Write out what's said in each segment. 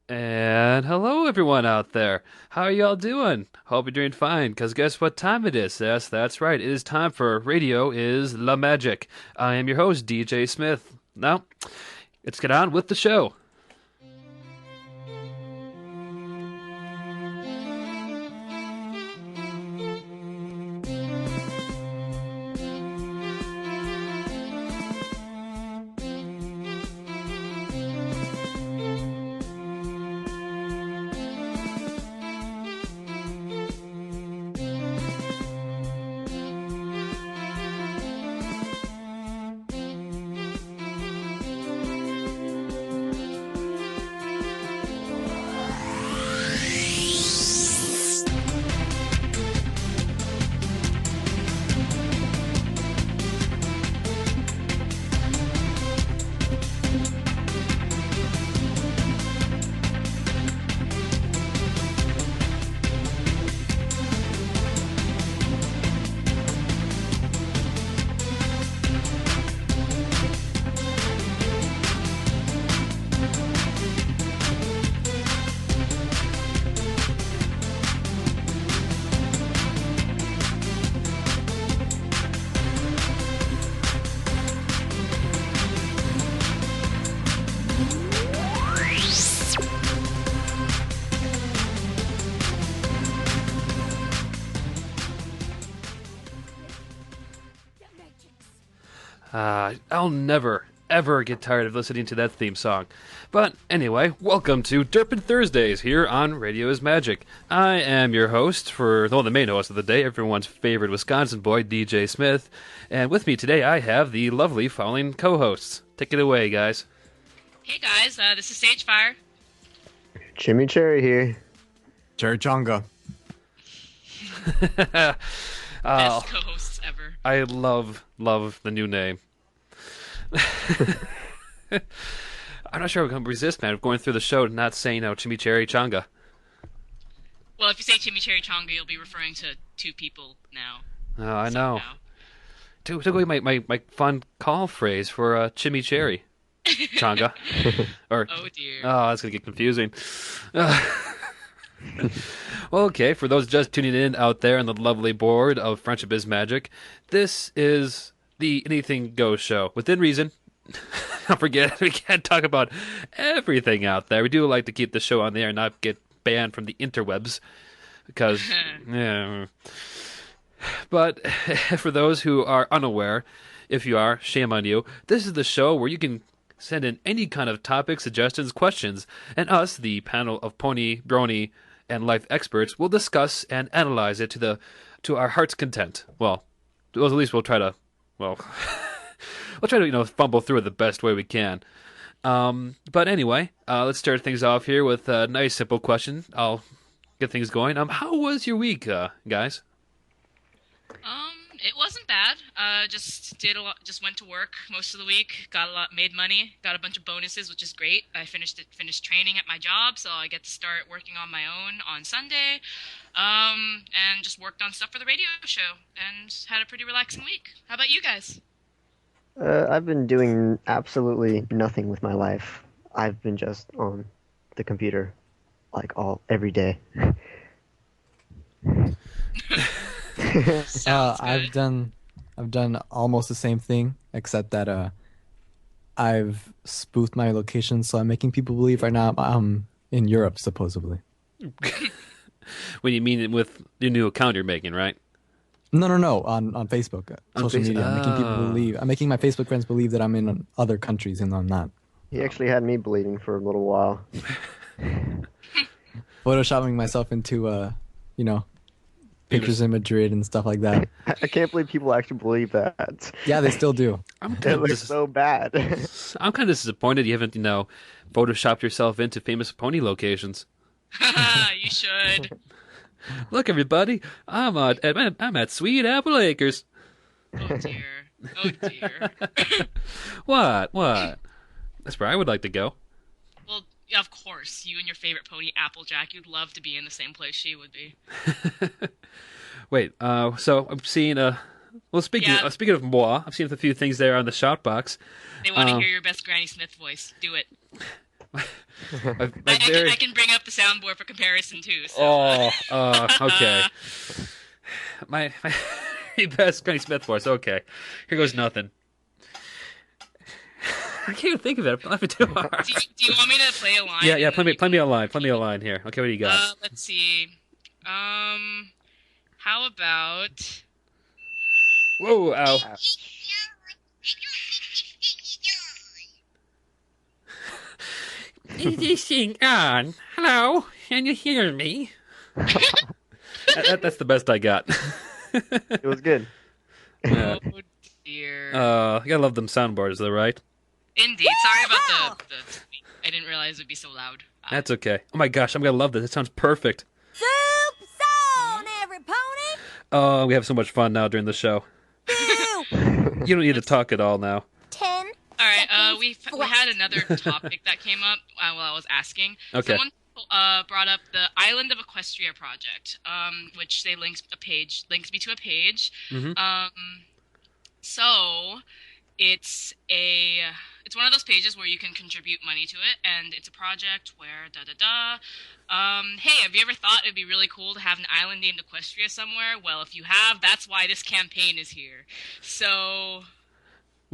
And hello, everyone out there. How are y'all doing? Hope you're doing fine, because guess what time it is? Yes, that's right. It is time for Radio is La Magic. I am your host, DJ Smith. Now, let's get on with the show. I'll never, ever get tired of listening to that theme song. But anyway, welcome to Derpin Thursdays here on Radio is Magic. I am your host the main host of the day, everyone's favorite Wisconsin boy, DJ Smith. And with me today, I have the lovely following co-hosts. Take it away, guys. Hey guys, this is Sagefire. Jimmy Cherry here. Cherry Chonga. Best co-hosts ever. I love the new name. I'm not sure I can resist, man, of going through the show and not saying Chimichurri Changa. Well, if you say Chimichurri Chonga, you'll be referring to two people now. Oh, I know. Took away my fun call phrase for Chimichurri Changa. Or, oh dear. Oh, that's going to get confusing. Okay, for those just tuning in out there on the lovely board of Friendship is Magic, this is the Anything Goes show. Within reason. Don't forget, we can't talk about everything out there. We do like to keep the show on the air and not get banned from the interwebs. Because, yeah. But for those who are unaware, if you are, shame on you, this is the show where you can send in any kind of topic, suggestions, questions, and us, the panel of pony, brony, and life experts, will discuss and analyze it to our heart's content. Well, at least we'll try to, we'll try to, fumble through it the best way we can. But anyway, let's start things off here with a nice, simple question. I'll get things going. How was your week, guys? It wasn't bad. Just did a lot. Just went to work most of the week. Got a lot. Made money. Got a bunch of bonuses, which is great. I finished training at my job, so I get to start working on my own on Sunday. And just worked on stuff for the radio show and had a pretty relaxing week. How about you guys? I've been doing absolutely nothing with my life. I've been just on the computer, every day. I've done almost the same thing, except that I've spoofed my location, so I'm making people believe right now I'm in Europe, supposedly. When you mean it with your new account you're making, right? No, on Facebook, social media. I'm making people believe. I'm making my Facebook friends believe that I'm in other countries, and I'm not. He actually had me believing for a little while. Photoshopping myself into, pictures in Madrid and stuff like that. I can't believe people actually believe that. Yeah, they still do. It looks so bad. I'm kind of disappointed you haven't, photoshopped yourself into famous pony locations. You should. Look, everybody, I'm at Sweet Apple Acres. Oh dear. Oh dear. What? That's where I would like to go. Well, yeah, of course. You and your favorite pony, Applejack, you'd love to be in the same place she would be. Wait, so I'm seeing speaking of moi, I'm seeing a few things there on the shout box. They want to hear your best Granny Smith voice. Do it. my very. I can bring up the soundboard for comparison too. So. Oh, okay. My best Granny Smith voice. Okay, here goes nothing. I can't even think of it. I'm laughing too hard. Do you want me to play a line? Yeah, yeah. and then Play me a line. Play me a line here. Okay, what do you got? Let's see. How about? Whoa! Ow! Ouch. Is this thing on? Hello? Can you hear me? That's the best I got. It was good. Yeah. Oh dear. You gotta love them soundboards, though, right? Indeed. Sorry about the. I didn't realize it would be so loud. That's okay. Oh my gosh, I'm gonna love this. It sounds perfect. Soup's on every pony. Oh, we have so much fun now during the show. You don't need to talk at all now. 10. All right. Seconds We had another topic that came up while I was asking. Okay. Someone brought up the Island of Equestria project, which they links me to a page. Mhm. So it's one of those pages where you can contribute money to it, and it's a project where Hey, have you ever thought it'd be really cool to have an island named Equestria somewhere? Well, if you have, that's why this campaign is here. So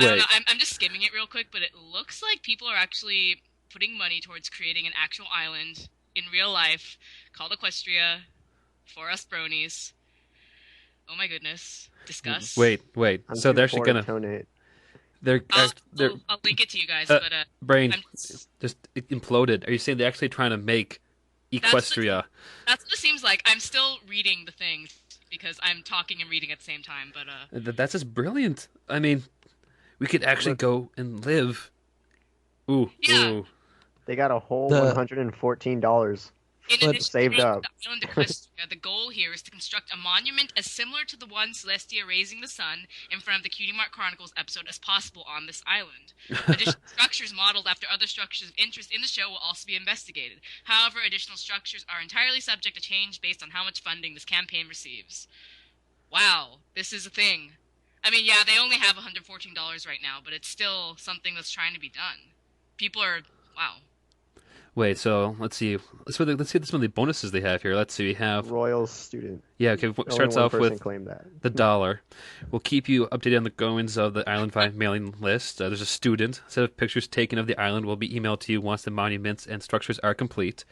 I don't Wait. know. I'm just skimming it real quick, but it looks like people are actually putting money towards creating an actual island in real life called Equestria for us bronies. Oh my goodness. Discuss. Wait. I'm So too they're actually poor to gonna. donate. They're. I'll link it to you guys, Uh, but brain I'm just it imploded. Are you saying they're actually trying to make Equestria? that's what it seems like. I'm still reading the thing because I'm talking and reading at the same time, but That's just brilliant. I mean, we could actually Look. go and live. Ooh. Yeah. Ooh. They got a whole The- $114. in But- addition Saved to up. the island Equestria, the goal here is to construct a monument as similar to the one Celestia raising the sun in front of the Cutie Mark Chronicles episode as possible on this island. Additional structures modeled after other structures of interest in the show will also be investigated. However, additional structures are entirely subject to change based on how much funding this campaign receives. Wow, this is a thing. I mean, yeah, they only have $114 right now, but it's still something that's trying to be done. People are, wow. Wait. So let's see. Let's see some of the bonuses they have here. Let's see. We have. Royal student. Yeah. Okay. Only Starts one off person with claimed that. the dollar. We'll keep you updated on the goings of the Island 5 mailing list. There's a student. A set of pictures taken of the island will be emailed to you once the monuments and structures are complete.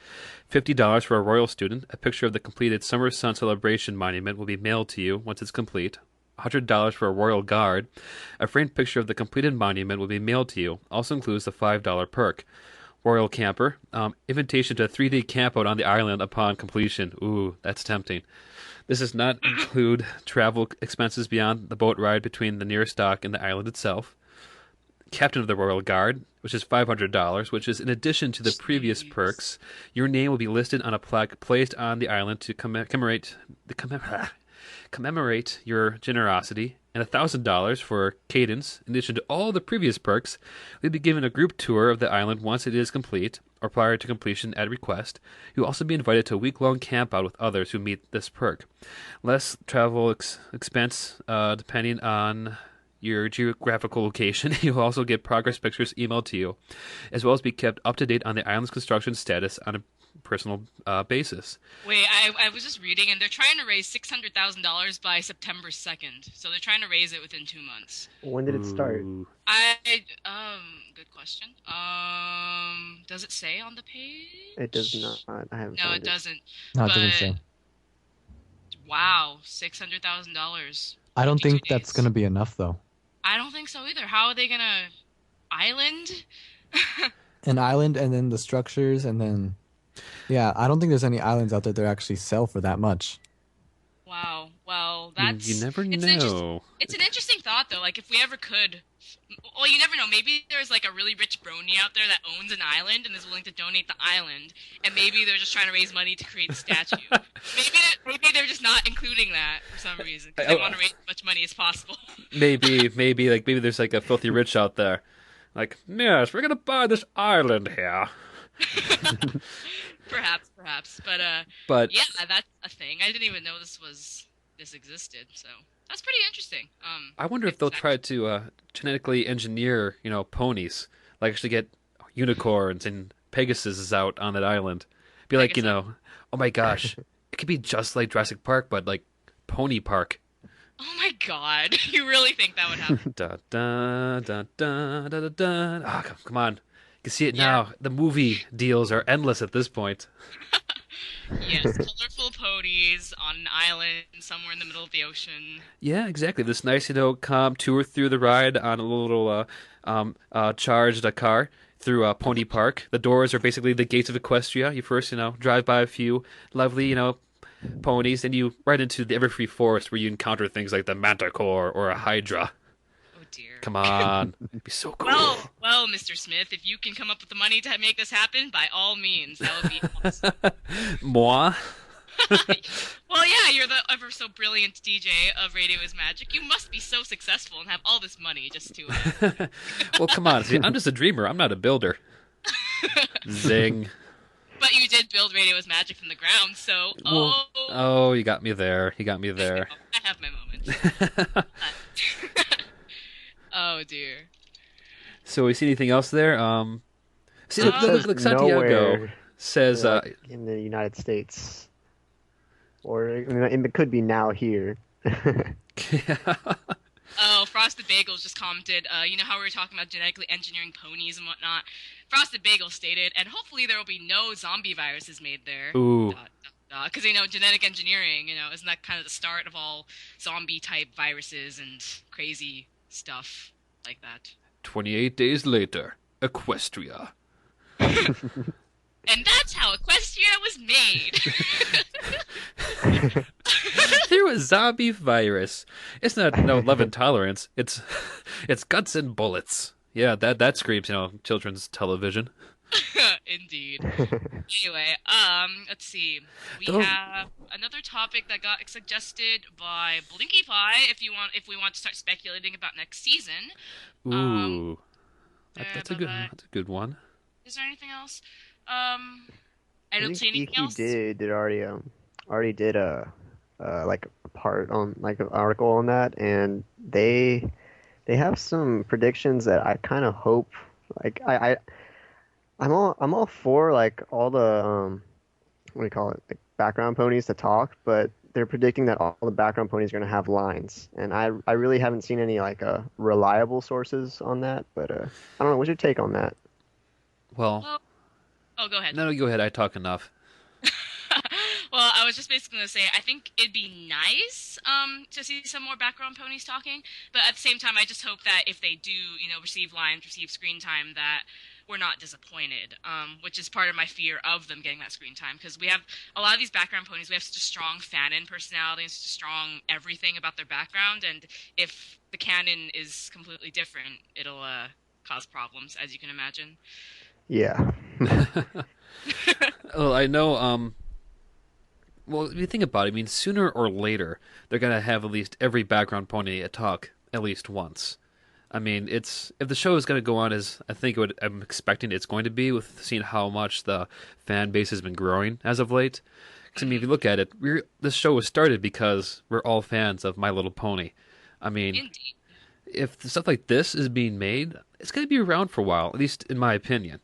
$50 for a royal student. A picture of the completed Summer Sun Celebration monument will be mailed to you once it's complete. $100 for a royal guard. A framed picture of the completed monument will be mailed to you. Also includes the $5 perk. Royal camper. Invitation to a 3-day campout on the island upon completion. Ooh, that's tempting. This does not include travel expenses beyond the boat ride between the nearest dock and the island itself. Captain of the Royal Guard, which is $500, which is in addition to the previous Jeez. perks. Your name will be listed on a plaque placed on the island to commemorate your generosity, and $1,000 for cadence. In addition to all the previous perks, you'll be given a group tour of the island once it is complete, or prior to completion at request. You'll also be invited to a week-long campout with others who meet this perk. Less travel expense depending on your geographical location. You'll also get progress pictures emailed to you, as well as be kept up to date on the island's construction status on a personal basis. Wait, I was just reading, and they're trying to raise $600,000 by September 2nd. So they're trying to raise it within 2 months. When did it start? Ooh. Good question. Does it say on the page? It does not. I haven't No, found it doesn't. No, it doesn't But- say. Wow, $600,000. I don't 52 think that's days. gonna be enough though. I don't think so either. How are they gonna island? An island and then the structures and then yeah, I don't think there's any islands out there that actually sell for that much. Wow. Well, that's You never it's an know. It's an interesting thought, though. Like, if we ever could, well, you never know. Maybe there's like a really rich brony out there that owns an island and is willing to donate the island, and maybe they're just trying to raise money to create a statue. maybe they're just not including that for some reason because they want to raise as much money as possible. maybe there's like a filthy rich out there. Like, yes, we're gonna buy this island here. Perhaps, but But yeah, that's a thing. I didn't even know this existed. So that's pretty interesting. I wonder if they'll try to genetically engineer, ponies, like actually get unicorns and Pegasus is out on that island. Be like, Pegasus. oh my gosh, it could be just like Jurassic Park, but like Pony Park. Oh my god, you really think that would happen? Da da da da da da da. Ah, come on. You can see it Yeah. now. The movie deals are endless at this point. Yes, colorful ponies on an island somewhere in the middle of the ocean. Yeah, exactly. This nice, calm tour through the ride on a little charged car through Pony Park. The doors are basically the gates of Equestria. You first, drive by a few lovely, ponies, and you right into the Everfree Forest where you encounter things like the Manticore or a Hydra. Oh dear. Come on, it'd be so cool. Well, Mr. Smith, if you can come up with the money to make this happen, by all means, that would be awesome. Moi? Well, yeah, you're the ever so brilliant DJ of Radio is Magic. You must be so successful and have all this money just to. Well, come on. See, I'm just a dreamer. I'm not a builder. Zing. But you did build Radio is Magic from the ground, so Well, oh, you got me there. You got me there. I have my moments. Oh dear. So, we see anything else there? See, It says look, Santiago nowhere, says, like, in the United States, or I mean, it could be now here. Oh, Frosted Bagels just commented, you know how we were talking about genetically engineering ponies and whatnot? Frosted Bagel stated, and hopefully there will be no zombie viruses made there. Ooh. Because, genetic engineering, isn't that kind of the start of all zombie-type viruses and crazy stuff like that? 28 days later, Equestria. And that's how Equestria was made! Through a zombie virus. It's not no love and tolerance. It's guts and bullets. Yeah, that screams, children's television. Indeed. Anyway, let's see. We Don't- have another topic that got suggested by Blinky Pie. If we want to start speculating about next season, Ooh. uh, That's bye-bye. a good one. Is there anything else? I don't think see anything else. already did a like a part on like an article on that, and they have some predictions that I kind of hope like I'm all for like all the what do you call it, like background ponies to talk, but they're predicting that all the background ponies are going to have lines, and I really haven't seen any like reliable sources on that, but I don't know. What's your take on that? Well, Oh, go ahead. no, go ahead. I talk enough. Well, I was just basically going to say, I think it'd be nice to see some more background ponies talking, but at the same time, I just hope that if they do, receive lines, receive screen time, that we're not disappointed, which is part of my fear of them getting that screen time, because we have a lot of these background ponies, we have such a strong fan-in personality and such a strong everything about their background, and if the canon is completely different, it'll cause problems, as you can imagine. Yeah. Well, I know. Well, if you think about it, I mean, sooner or later, they're gonna have at least every background pony talk at least once. I mean, if the show is gonna go on as I think I'm expecting it's going to be, with seeing how much the fan base has been growing as of late. Because I mean, if you look at it, this show was started because we're all fans of My Little Pony. I mean, Indeed. if stuff like this is being made, it's gonna be around for a while, at least in my opinion.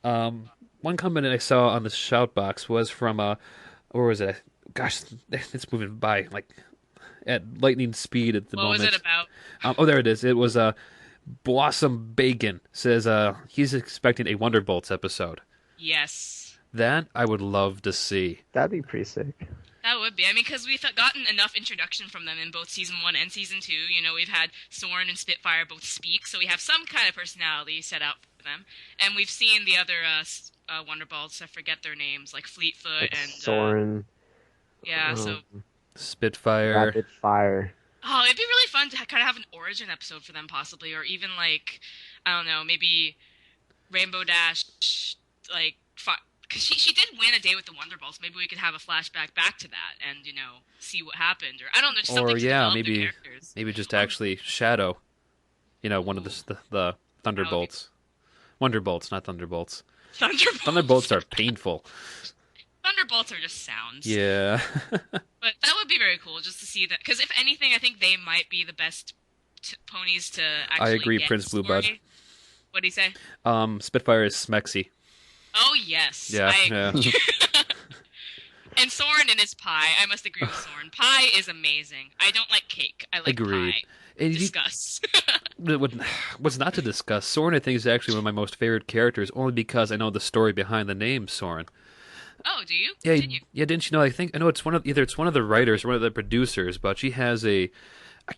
One comment I saw on the shout box was from where was it? Gosh, it's moving by like at lightning speed at the What moment. was it about? Oh, there it is. It was Blossom Bacon says he's expecting a Wonderbolts episode. Yes. That I would love to see. That'd be pretty sick. That would be. I mean, because we've gotten enough introduction from them in both Season 1 and Season 2. We've had Soren and Spitfire both speak, so we have some kind of personality set out for them. And we've seen the other Wonderballs, I forget their names, like Fleetfoot Like and... Soren, yeah, so... Spitfire. Rapid Fire. Oh, it'd be really fun to kind of have an origin episode for them, possibly. Or even, like, I don't know, maybe Rainbow Dash, like... Because she did win a day with the Wonderballs. Maybe we could have a flashback back to that and, see what happened. Or, I don't know, just something Or to yeah, develop their maybe characters. just actually Shadow. One of the Thunderbolts. Wonderbolts, not Thunderbolts. Thunderbolts. Thunderbolts are painful. Thunderbolts are just sounds. Yeah. But that would be very cool just to see that. Because if anything, I think they might be the best ponies to actually I agree, get Prince story. Bluebud. What'd he say? Spitfire is Smexy. Oh yes, Yeah, I yeah. agree. And Soren and his pie. I must agree with Soren. Pie is amazing. I don't like cake. I like Agreed. pie. And you, Discuss. what- what's not to discuss? Soren, I think, is actually one of my most favorite characters, only because I know the story behind the name Soren. Oh, do you? Yeah, Continue. yeah. Didn't you know? I know it's one of the writers or one of the producers, but she has I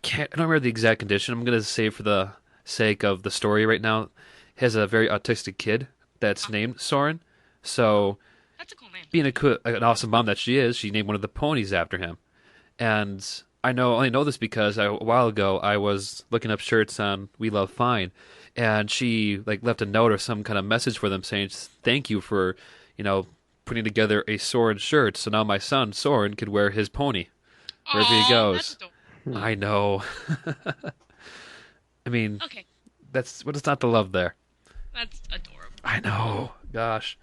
don't remember the exact condition. I'm gonna say for the sake of the story right now, has a very autistic kid that's named Soren. So, That's a cool name. being an awesome mom that she is, she named one of the ponies after him. And I only know this because a while ago I was looking up shirts on We Love Fine, and she like left a note or some kind of message for them saying thank you for, putting together a Soren shirt. So now my son Soren could wear his pony wherever he Oh, that's goes. adorable. I know. I mean, Okay, that's what is not the love there. that's adorable. I know. Gosh.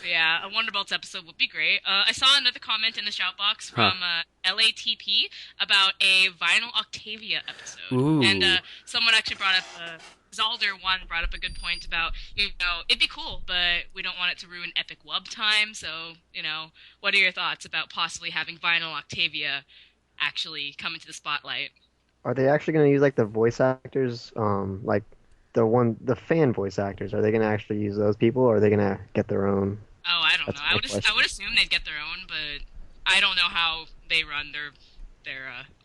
Yeah, a Wonderbolts episode would be great. I saw another comment in the shout box from LATP about a Vinyl Octavia episode. Ooh. And someone actually brought up, Zalder1 brought up a good point about, it'd be cool, but we don't want it to ruin epic wub time. So, what are your thoughts about possibly having Vinyl Octavia actually come into the spotlight? Are they actually going to use like the voice actors, like the fan voice actors? Are they going to actually use those people, or are they going to get their own? Oh, I don't That's know. my I question. would assume they'd get their own, but I don't know how they run their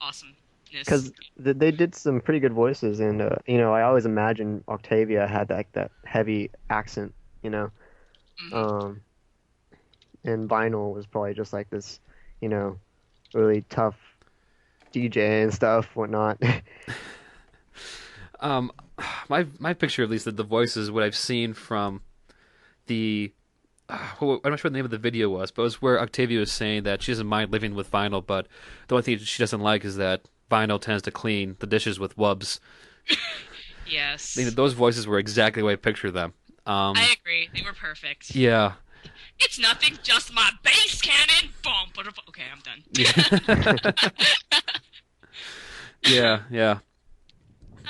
awesomeness. Because they did some pretty good voices, and I always imagine Octavia had that heavy accent, Mhm. and Vinyl was probably just like this, really tough DJ and stuff, whatnot. Um, my picture, at least, that the voices, what I've seen from the. I'm not sure what the name of the video was, but it was where Octavia was saying that she doesn't mind living with vinyl, but the only thing she doesn't like is that vinyl tends to clean the dishes with wubs. Yes. Those voices were exactly the way I pictured them. I agree. They were perfect. Yeah. It's nothing, just my bass cannon. Boom. Okay, I'm done. Yeah, yeah.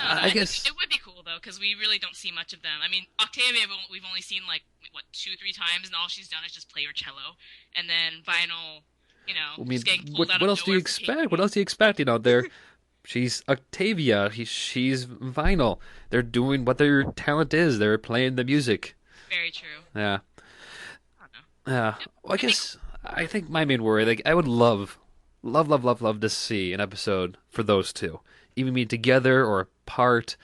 I It guess. it would be cool though, because we really don't see much of them. I mean, Octavia, we've only seen like what 2, 3 times, and all she's done is just play her cello. And then Vinyl, I mean, just getting pulled what out what of else do you nowhere for taking expect? What else do you expect? There, she's Octavia. She's vinyl. They're doing what their talent is. They're playing the music. Very true. Yeah. I don't know. Yeah. Well, I It'd be guess I think my main worry, like, I would love, love, love, love, love to see an episode for those two, even be together or apart.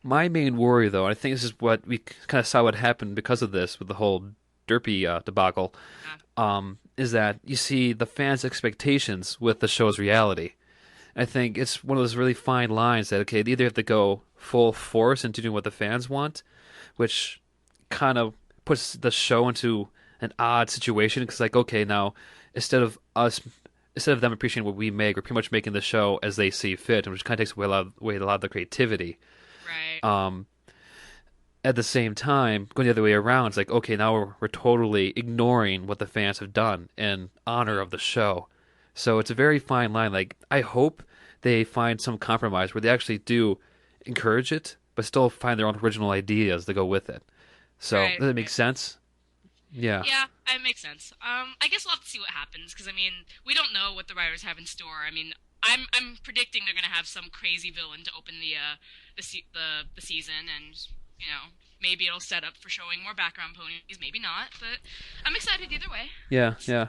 My main worry, though, and I think this is what we kind of saw what happened because of this with the whole Derpy debacle, is that you see the fans' expectations with the show's reality. I think it's one of those really fine lines that, okay, they either have to go full force into doing what the fans want, which kind of puts the show into an odd situation because, like, okay, now instead of us, instead of them appreciating what we make, we're pretty much making the show as they see fit, and which kind of takes away a lot of the creativity. Right. At the same time, going the other way around, it's like, okay, now we're totally ignoring what the fans have done in honor of the show. So it's a very fine line. Like, I hope they find some compromise where they actually do encourage it, but still find their own original ideas to go with it. So, Right, does that make right. sense? Yeah. Yeah, it makes sense. I guess we'll have to see what happens because I mean, we don't know what the writers have in store. I mean, I'm predicting they're gonna have some crazy villain to open the season, and maybe it'll set up for showing more background ponies, maybe not. But I'm excited either way. Yeah, yeah.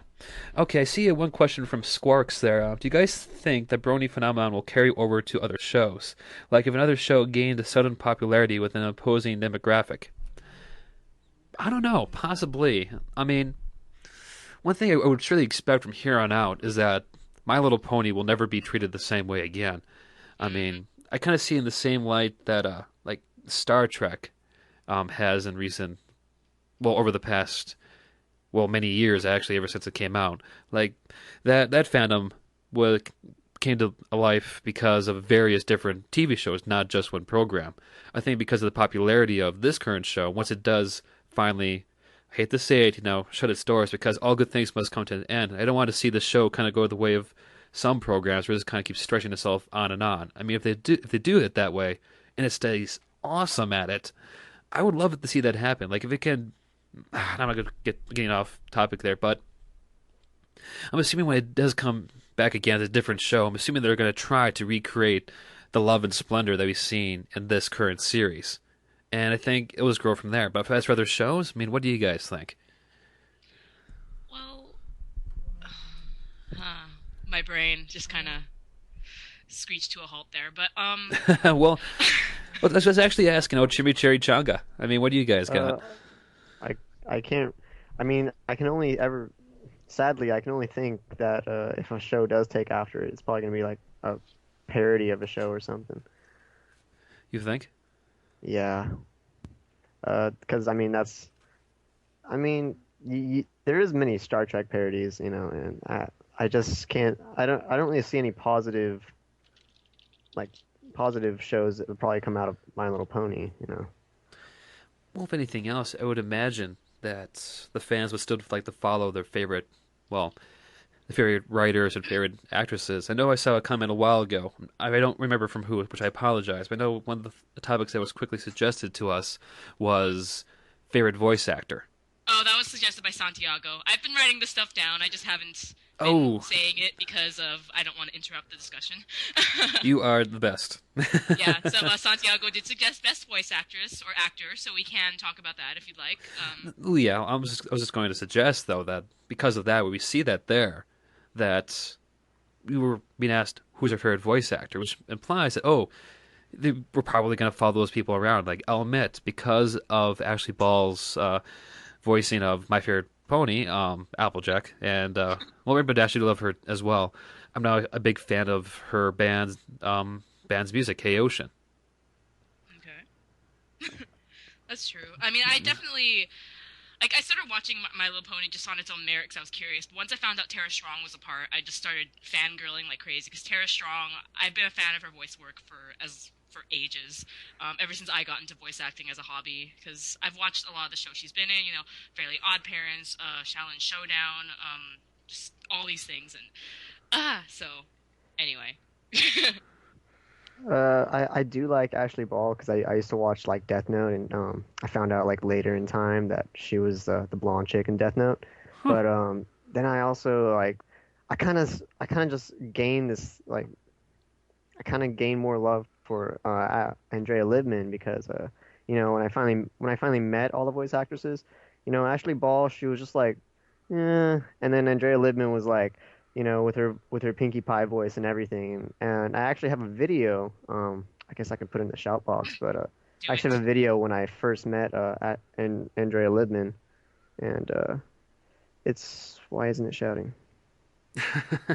Okay, I see one question from Squarks there. Do you guys think the Brony phenomenon will carry over to other shows? Like if another show gained a sudden popularity with an opposing demographic? I don't know. Possibly. I mean, one thing I would surely expect from here on out is that My Little Pony will never be treated the same way again. I mean, I kind of see in the same light that like Star Trek has in recent, well, over the past, well, many years actually, ever since it came out. Like that fandom was came to life because of various different TV shows, not just one program. I think because of the popularity of this current show, once it does finally, I hate to say it, shut its doors, because all good things must come to an end. I don't want to see the show kind of go the way of some programs where it just kind of keeps stretching itself on and on. I mean, if they do it that way and it stays awesome at it, I would love it to see that happen. Like if it can I'm not gonna getting off topic there, but I'm assuming when it does come back again as a different show, I'm assuming they're gonna try to recreate the love and splendor that we've seen in this current series, and I think it was grow from there. But as for other shows, I mean, what do you guys think? Well, my brain just kind of screeched to a halt there. But well, I was actually asking Chimichurri Changa. I mean, what do you guys got? I I can't. I mean, I can only ever. Sadly, I can only think that if a show does take after it, it's probably gonna be like a parody of a show or something. You think? Yeah. Because I mean that's. I mean, there is many Star Trek parodies, and I just can't. I don't really see any like positive shows that would probably come out of My Little Pony. Well, if anything else, I would imagine that the fans would still like to follow their favorite, well, the favorite writers and favorite actresses. I know I saw a comment a while ago. I don't remember from who, which I apologize. But I know one of the topics that was quickly suggested to us was favorite voice actor. oh, that was suggested by Santiago. I've been writing this stuff down. I just haven't been Oh, saying it because of I don't want to interrupt the discussion. you are the best. Yeah, so Santiago did suggest best voice actress or actor, so we can talk about that if you'd like. Oh yeah, I was just going to suggest though that because of that, we see that there, that we were being asked who's our favorite voice actor, which implies that we're probably going to follow those people around. Like I'll admit, because of Ashley Ball's voicing of my favorite pony, Applejack, and Rainbow Dash, I do love her as well. I'm now a big fan of her band's music, K Ocean. Okay. That's true. I mean, I definitely I started watching My Little Pony just on its own merit because I was curious. But once I found out Tara Strong was a part, I just started fangirling like crazy. Because Tara Strong, I've been a fan of her voice work for ages, ever since I got into voice acting as a hobby. Because I've watched a lot of the shows she's been in, Fairly Odd Parents, Shaolin Showdown, just all these things, and so anyway. I do like Ashley Ball because I used to watch like Death Note, and I found out like later in time that she was the blonde chick in Death Note. But then I also like I kind of just gained this like I kind of gained more love for Andrea Libman because when I finally met all the voice actresses, Ashley Ball, she was just like and then Andrea Libman was like with her Pinkie Pie voice and everything. And I actually have a video. I guess I could put in the shout box, but I actually have a video when I first met Andrea Libman, and it's why isn't it shouting? It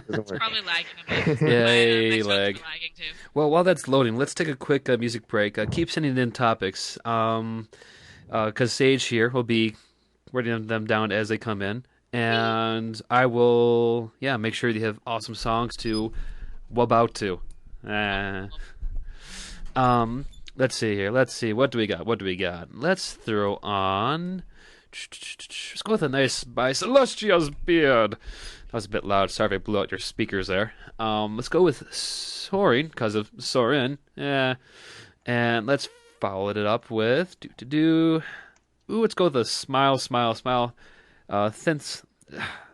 doesn't It's work. probably lagging a bit. Yay, My lag. phone's lagging too. Well, while that's loading, let's take a quick music break. Keep sending in topics, because Sage here will be writing them down as they come in, and I will, make sure you have awesome songs to about to. Let's see here. Let's see. What do we got? Let's throw on. Let's go with a nice by Celestia's Beard. That was a bit loud. Sorry if I blew out your speakers there. Let's go with Soaring because of Sorin. Yeah. And let's follow it up with Ooh, let's go with a Smile, Smile, Smile. Since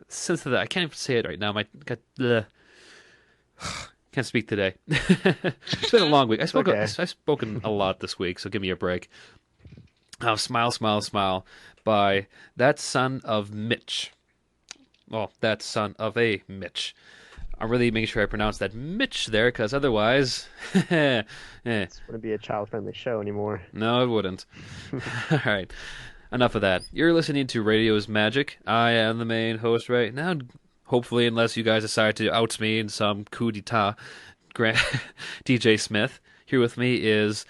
that I can't even say it right now. Can't speak today. It's been a long week. I've spoken a lot this week, so give me a break. Smile, Smile, Smile by That Son of Mitch. Well, that son of a Mitch. I'm really making sure I pronounce that Mitch there, because otherwise... This wouldn't be a child-friendly show anymore. No, it wouldn't. All right. Enough of that. You're listening to Radio's Magic. I am the main host right now. Hopefully, unless you guys decide to oust me in some coup d'etat, DJ Smith. Here with me is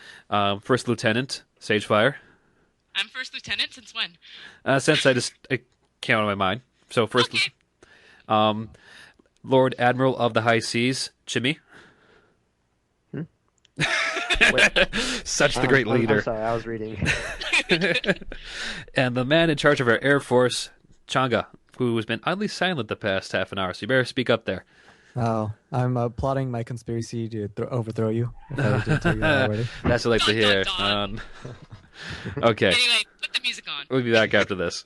First Lieutenant Sagefire. I'm First Lieutenant since when? Since I came out of my mind. So first, Okay. Lord Admiral of the High Seas, Jimmy. Such the great leader. I'm sorry, I was reading. And the man in charge of our Air Force, Changa, who has been oddly silent the past half an hour. So you better speak up there. Oh, I'm plotting my conspiracy to overthrow you. If I didn't tell you that already. That's what I like to hear. Dun, dun, Okay, Anyway, put the music on. we'll be back after this.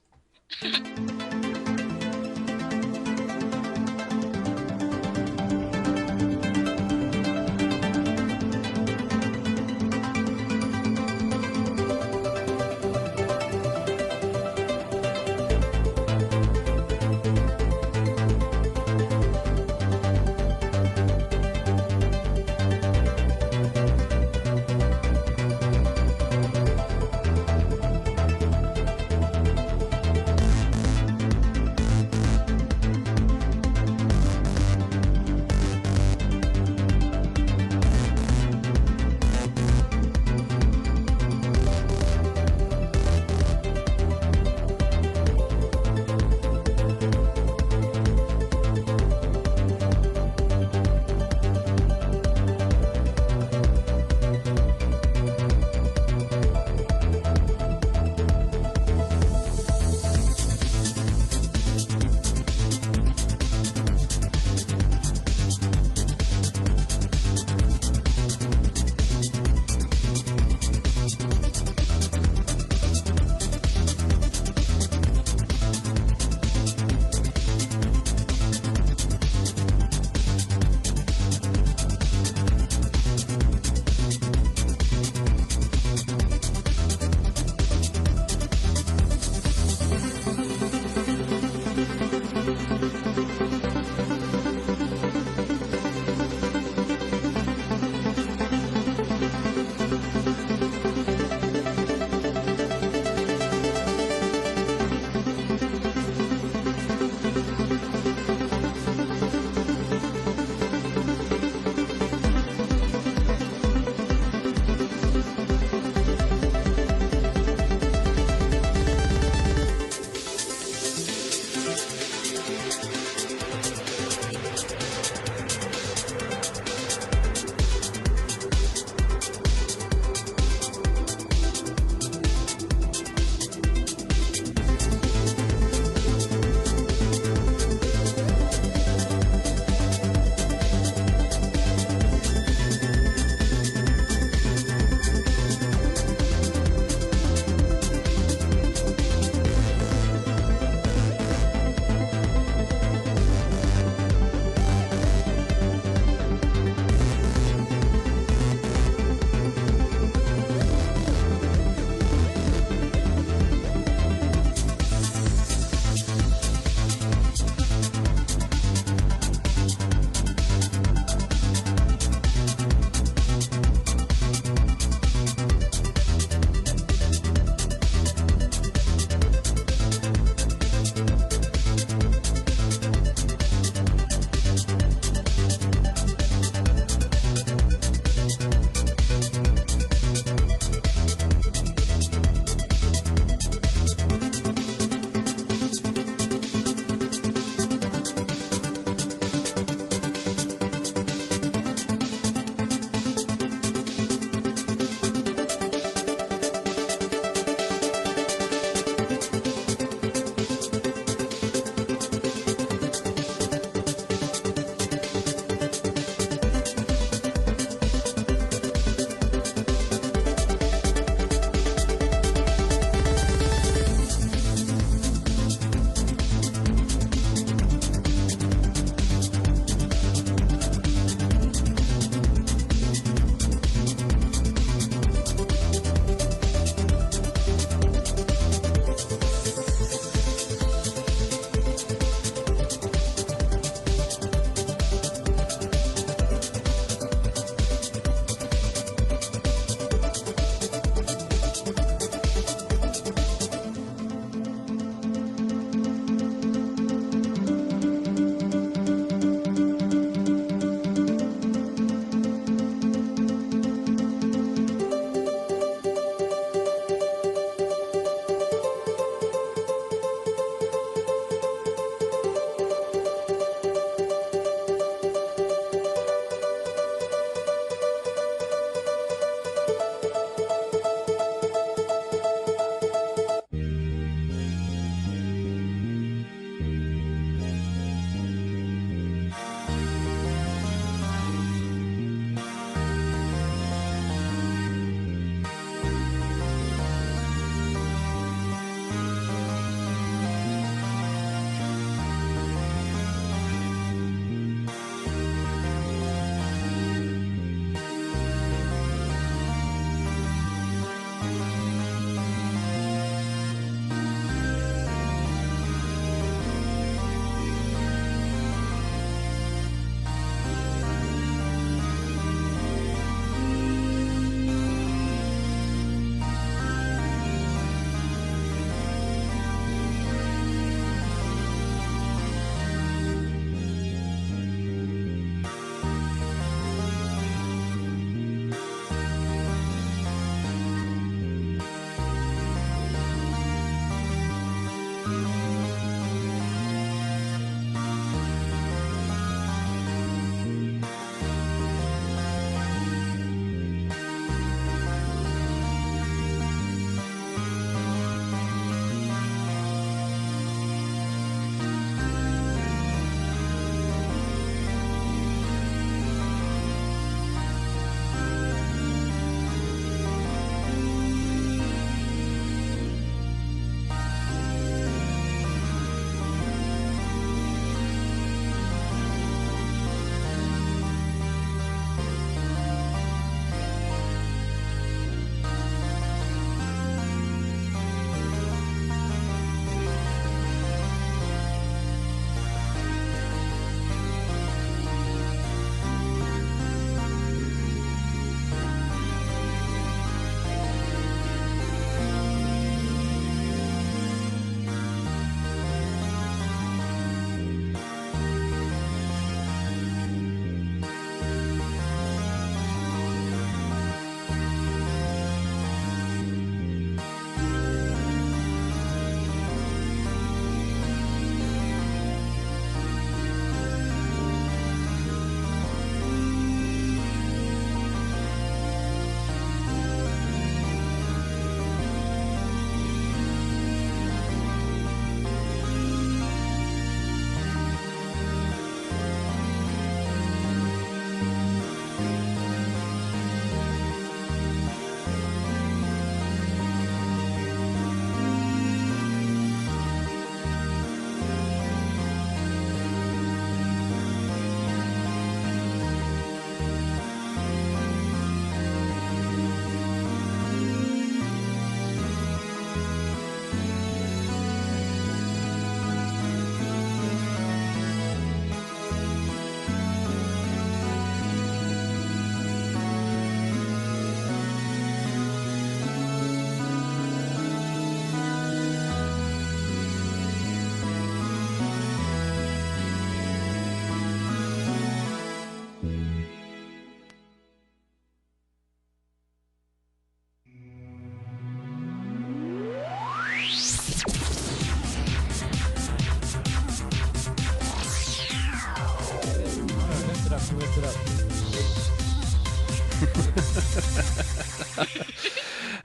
messed it up.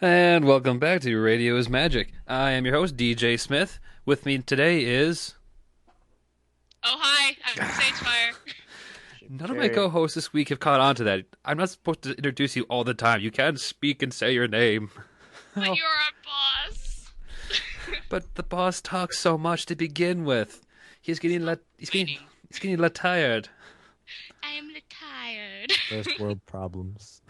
And welcome back to Radio is Magic. I am your host, DJ Smith. With me today is... Oh, hi. I'm Sagefire. None of my co-hosts this week have caught on to that. I'm not supposed to introduce you all the time. You can't speak and say your name. But you're a boss. But the boss talks so much to begin with. He's getting tired. I am tired. First world problems.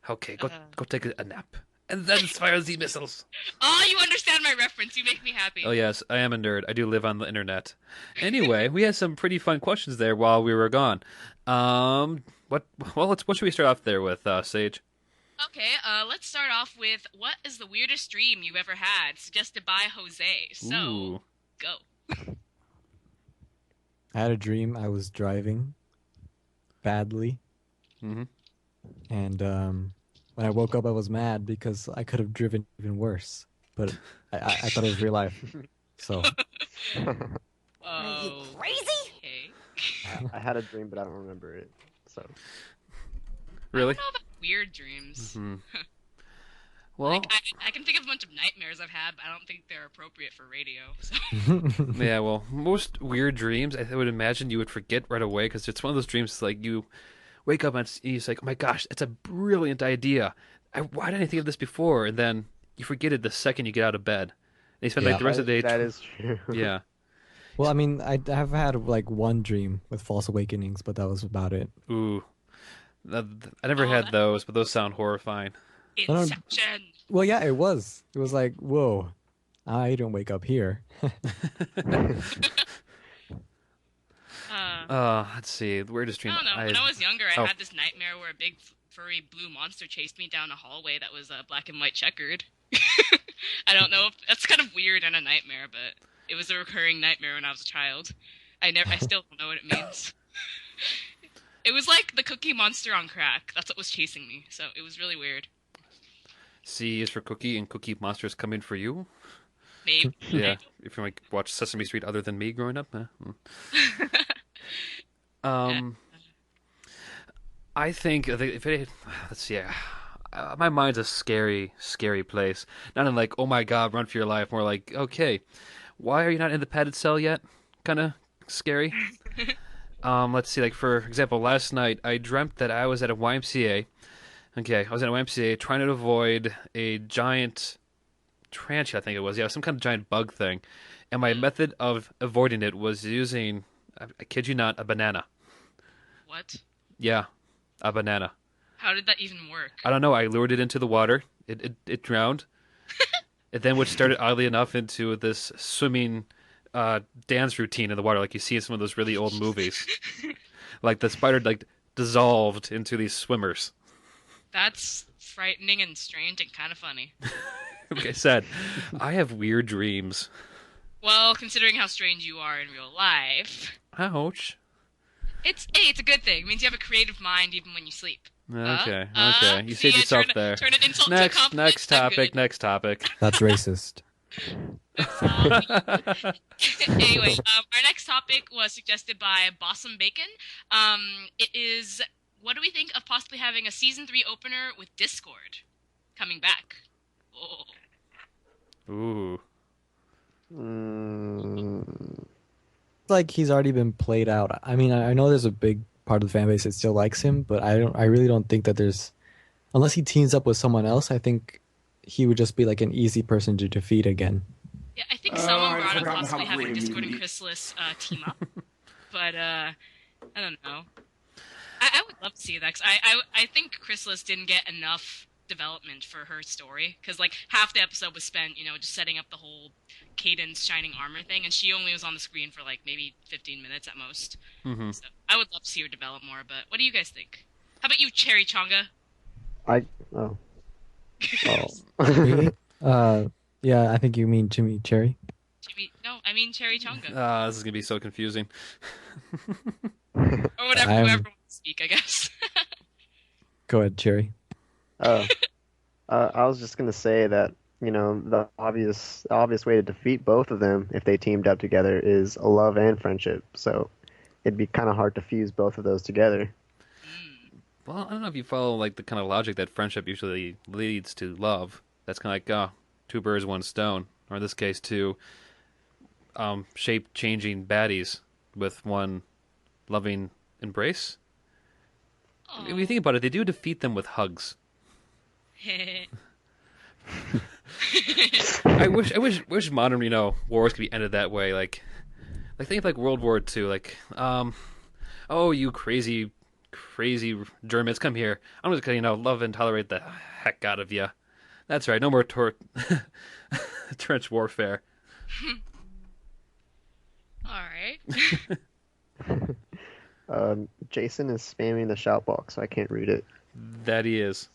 Okay, go take a nap. And then fire the missiles. Oh, you understand my reference. You make me happy. Oh, yes, I am a nerd. I do live on the internet. Anyway, we had some pretty fun questions there while we were gone. What should we start off there with, Sage? Okay, let's start off with what is the weirdest dream you ever had? Suggested by Jose. So, Ooh. go. I had a dream I was driving badly. Mm-hmm. And when I woke up, I was mad because I could have driven even worse. But I thought it was real life. So Are you Oh, crazy? okay. I had a dream, but I don't remember it. So Really? I don't know about weird dreams. Hmm. Well, Like, I can think of a bunch of nightmares I've had, but I don't think they're appropriate for radio. So. yeah, well, most weird dreams, I would imagine you would forget right away because it's one of those dreams like you wake up and you're like, oh my gosh, it's a brilliant idea. Why didn't I think of this before? And then you forget it the second you get out of bed. And you spend like the rest of the day. that is true. Yeah. well, I mean, I have had like one dream with false awakenings, but that was about it. Ooh. I never had that- those, but those sound horrifying. don't- Inception. Well, yeah, it was. It was like, whoa, I don't wake up here. Let's see. The weirdest dream. I don't know. When I was younger, I Oh. had this nightmare where a big furry blue monster chased me down a hallway that was black and white checkered. I don't know if that's kind of weird in a nightmare, but it was a recurring nightmare when I was a child. I still don't know what it means. It was like the Cookie Monster on crack. That's what was chasing me. So it was really weird. C is for Cookie, and Cookie Monster is coming for you. Maybe. Yeah, if you like watch Sesame Street other than me growing up. I think if it, let's see, my mind's a scary, scary place. Not in like, oh my god, run for your life. More like, okay, why are you not in the padded cell yet? Kind of scary. Let's see, like for example, last night I dreamt that I was at a YMCA. Okay, I was at a YMCA trying to avoid a giant tarantula, I think it was. Yeah, some kind of giant bug thing. And my method of avoiding it was using, I kid you not, a banana. What? Yeah, a banana. How did that even work? I don't know. I lured it into the water. It drowned. It then, which started oddly enough into this swimming dance routine in the water, like you see in some of those really old movies. Like the spider like dissolved into these swimmers. That's frightening and strange and kind of funny. Like I said, I have weird dreams. Well, considering how strange you are in real life, Ouch. it's a good thing. It means you have a creative mind even when you sleep. Okay. You see, saved I yourself turn, there. Turn an insult to a compliment. Next I'm topic. good. Next topic. That's racist. Anyway, our next topic was suggested by Bossum Bacon. It is, what do we think of possibly having a season 3 opener with Discord coming back? Oh. Ooh. Like he's already been played out. I mean, I know there's a big part of the fan base that still likes him, but I really don't think that there's, unless he teams up with someone else, I think he would just be like an easy person to defeat again. Yeah, I think someone I've brought up forgotten possibly how having great Discord and he- Chrysalis team up, but I don't know. I would love to see that 'cause I think Chrysalis didn't get enough development for her story because like half the episode was spent just setting up the whole Cadence shining armor thing, and she only was on the screen for like maybe 15 minutes at most. Mm-hmm. So I would love to see her develop more. But what do you guys think? How about you, Cherry Chonga? Oh. Really? Yeah, I think you mean Jimmy Cherry. No, I mean Cherry Chonga. This is gonna be so confusing. Or whatever, I'm- whoever wants to speak, I guess. Go ahead, Cherry. I was just gonna say that the obvious way to defeat both of them if they teamed up together is love and friendship. So it'd be kind of hard to fuse both of those together. Mm. Well, I don't know if you follow like the kind of logic that friendship usually leads to love. That's kind of like, two birds, one stone, or in this case, two shape-changing baddies with one loving embrace. I mean, when you think Oh. about it, they do defeat them with hugs. I wish modern, wars could be ended that way. Like think of like World War II. Like, oh, you crazy, crazy Germans, come here. I'm just gonna, love and tolerate the heck out of you. That's right. No more trench warfare. All right. Jason is spamming the shout box, so I can't read it. That he is.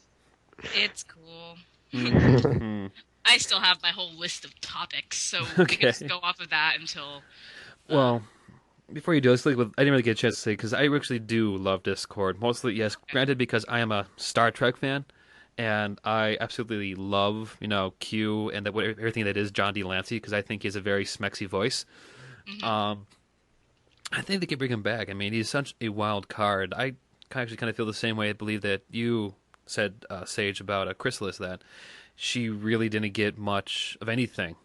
It's cool. Mhm. I still have my whole list of topics, so we Okay. can just go off of that until. Well, before you do, let's like I didn't really get a chance to say because I actually do love Discord. Mostly, yes, granted, because I am a Star Trek fan, and I absolutely love Q and everything that is John D. Lancey because I think he has a very smexy voice. Mhm. Um, I think they could bring him back. I mean, he's such a wild card. I actually kind of feel the same way. I believe that you said, Sage, about Chrysalis, that she really didn't get much of anything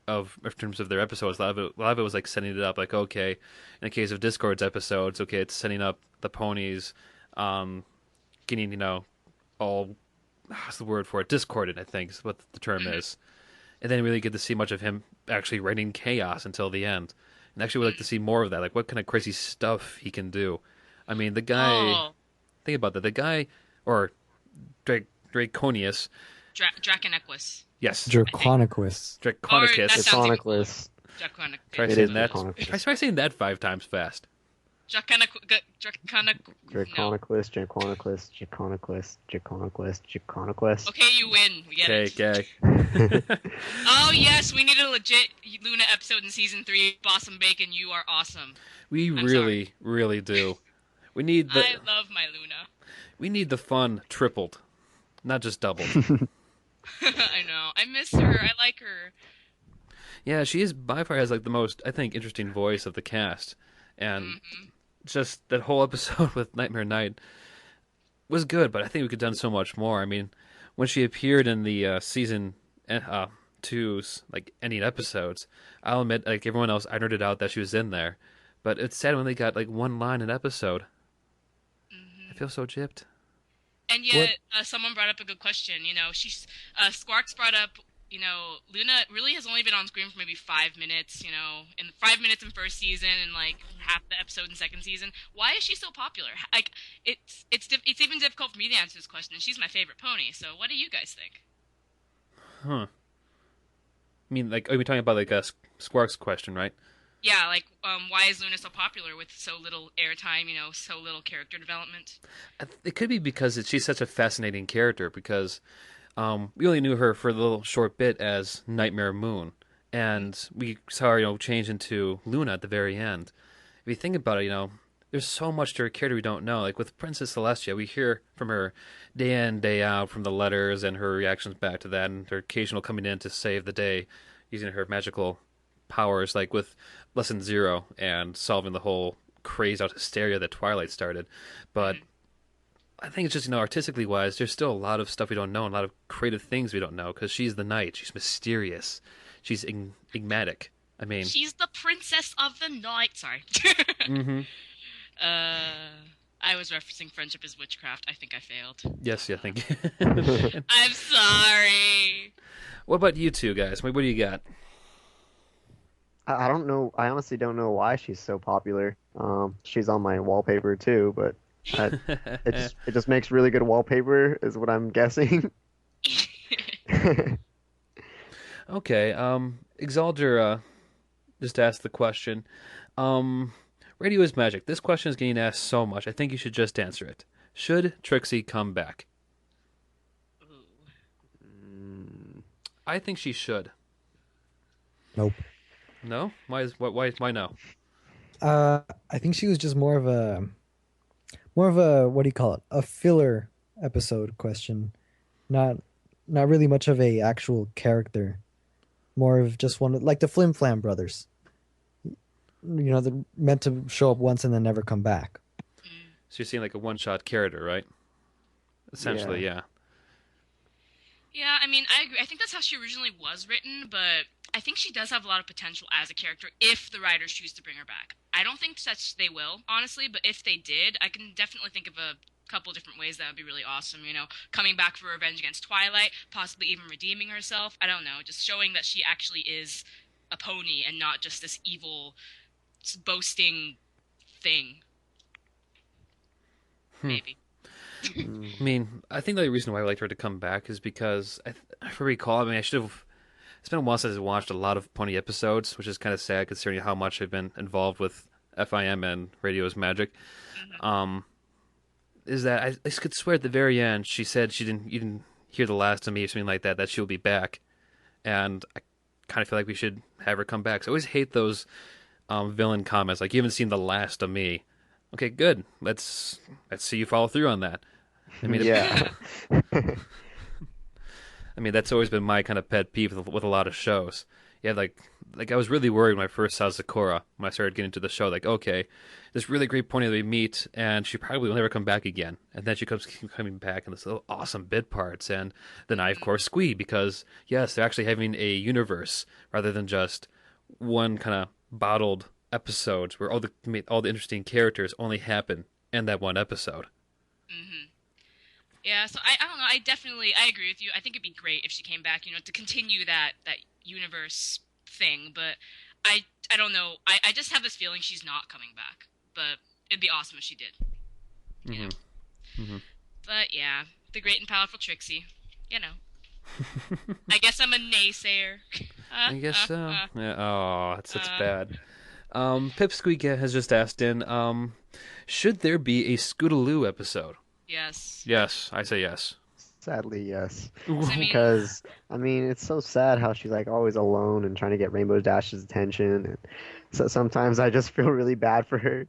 in terms of their episodes. A lot of it was like setting it up. Like, okay, in the case of Discord's episodes, okay, it's setting up the ponies, getting all what's the word for it? Discorded, I think is what the term is, and then really get to see much of him actually writing chaos until the end. And actually, would like to see more of that. Like, what kind of crazy stuff he can do. I mean, the guy. Oh, Think about that. The guy, or Draconius. Draconequus. Yes, Draconequus. Or that Draconicus. sounds even cooler. Draconicus. Try It saying is that. Draconicus. Try saying that 5 times fast. Draconic. No. Draconicus, Draconicus, Draconicus, Draconicus, Draconicus. Okay, you win. We get Okay, it. okay. Oh yes, we need a legit Luna episode in season 3. Bossum Bacon, you are awesome. We I'm really, really do. We need the I love my Luna. we need the fun tripled, not just doubled. I know. I miss her. I like her. Yeah, she is by far has like the most, I think, interesting voice of the cast, and Hmm. just that whole episode with Nightmare Night was good. But I think we could have done so much more. I mean, when she appeared in the season two's like ending episodes, I'll admit, like everyone else, I nerded out that she was in there. But it's sad when they got like one line an episode. I feel so gypped. And yet, someone brought up a good question. She's Squarks brought up. Luna really has only been on screen for maybe 5 minutes. In 5 minutes in first season and like half the episode in second season. Why is she so popular? Like, it's even difficult for me to answer this question. And she's my favorite pony. So, what do you guys think? Huh. I mean, like, are we talking about like a Squark's question, right? Yeah, like, why is Luna so popular with so little airtime? So little character development. It could be because she's such a fascinating character. Because we only knew her for a little short bit as Nightmare Moon, and we saw her, change into Luna at the very end. If you think about it, there's so much to her character we don't know. Like with Princess Celestia, we hear from her day in, day out, from the letters and her reactions back to that, and her occasional coming in to save the day using her magical powers, like with Lesson Zero and solving the whole crazed out hysteria that Twilight started. But I think it's just, artistically wise, there's still a lot of stuff we don't know and a lot of creative things we don't know because she's the night. She's mysterious. She's enigmatic. I mean, She's the princess of the night. Sorry. hmm I was referencing Friendship is Witchcraft. I think I failed. yes, I think. I'm sorry. What about you two guys? What do you got? I don't know. I honestly don't know why she's so popular. She's on my wallpaper too, but I, it just makes really good wallpaper, is what I'm guessing. Okay, Exalder just asked the question. Radio is magic. This question is getting asked so much. I think you should just answer it. Should Trixie come back? Ooh. I think she should. Nope. No? Why no? I think she was just more of a what do you call it? A filler episode question. Not really much of a actual character. More of just one like the Flim Flam brothers. they're meant to show up once and then never come back. Mm. So you're seeing like a one-shot character, right? Yeah. Essentially, yeah. Yeah, I mean, I agree. I think that's how she originally was written, but I think she does have a lot of potential as a character if the writers choose to bring her back. I don't think such they will, honestly, but if they did, I can definitely think of a couple different ways that would be really awesome. Coming back for revenge against Twilight, possibly even redeeming herself. I don't know, just showing that she actually is a pony and not just this evil, boasting thing. Hmm. Maybe. Mm. I mean, I think the reason why I liked her to come back is because if I recall, I mean, I should have. It's been a while since I watched a lot of Pony episodes, which is kind of sad considering how much I've been involved with FIM and Radio's Magic. Mhm. Is that I could swear at the very end she said you didn't hear the last of me or something like that she'll be back, and I kind of feel like we should have her come back. So I always hate those villain comments like you haven't seen the last of me. Okay, good. Let's see you follow through on that. I mean, Yeah. I mean, that's always been my kind of pet peeve with a lot of shows. Yeah, like I was really worried when I first saw Sakura when I started getting into the show. Like, okay, this really great pony that we meet, and she probably will never come back again. And then she keeps coming back in this little awesome bit parts, and then I of course squee because yes, they're actually having a universe rather than just one kind of bottled episodes where all the interesting characters only happen in that one episode. Hmm. Yeah, so I don't know. I agree with you. I think it'd be great if she came back, to continue that universe thing. But I don't know. I just have this feeling she's not coming back. But it'd be awesome if she did. You know. Hmm. But yeah, the great and powerful Trixie. You know. I guess I'm a naysayer. I guess so. Yeah. Oh, that's bad. Pipsqueak has just asked in, should there be a Scootaloo episode? Yes. Yes, I say yes. Sadly, yes. 'Cause I mean, Because I mean, it's so sad how she's like always alone and trying to get Rainbow Dash's attention, and so sometimes I just feel really bad for her.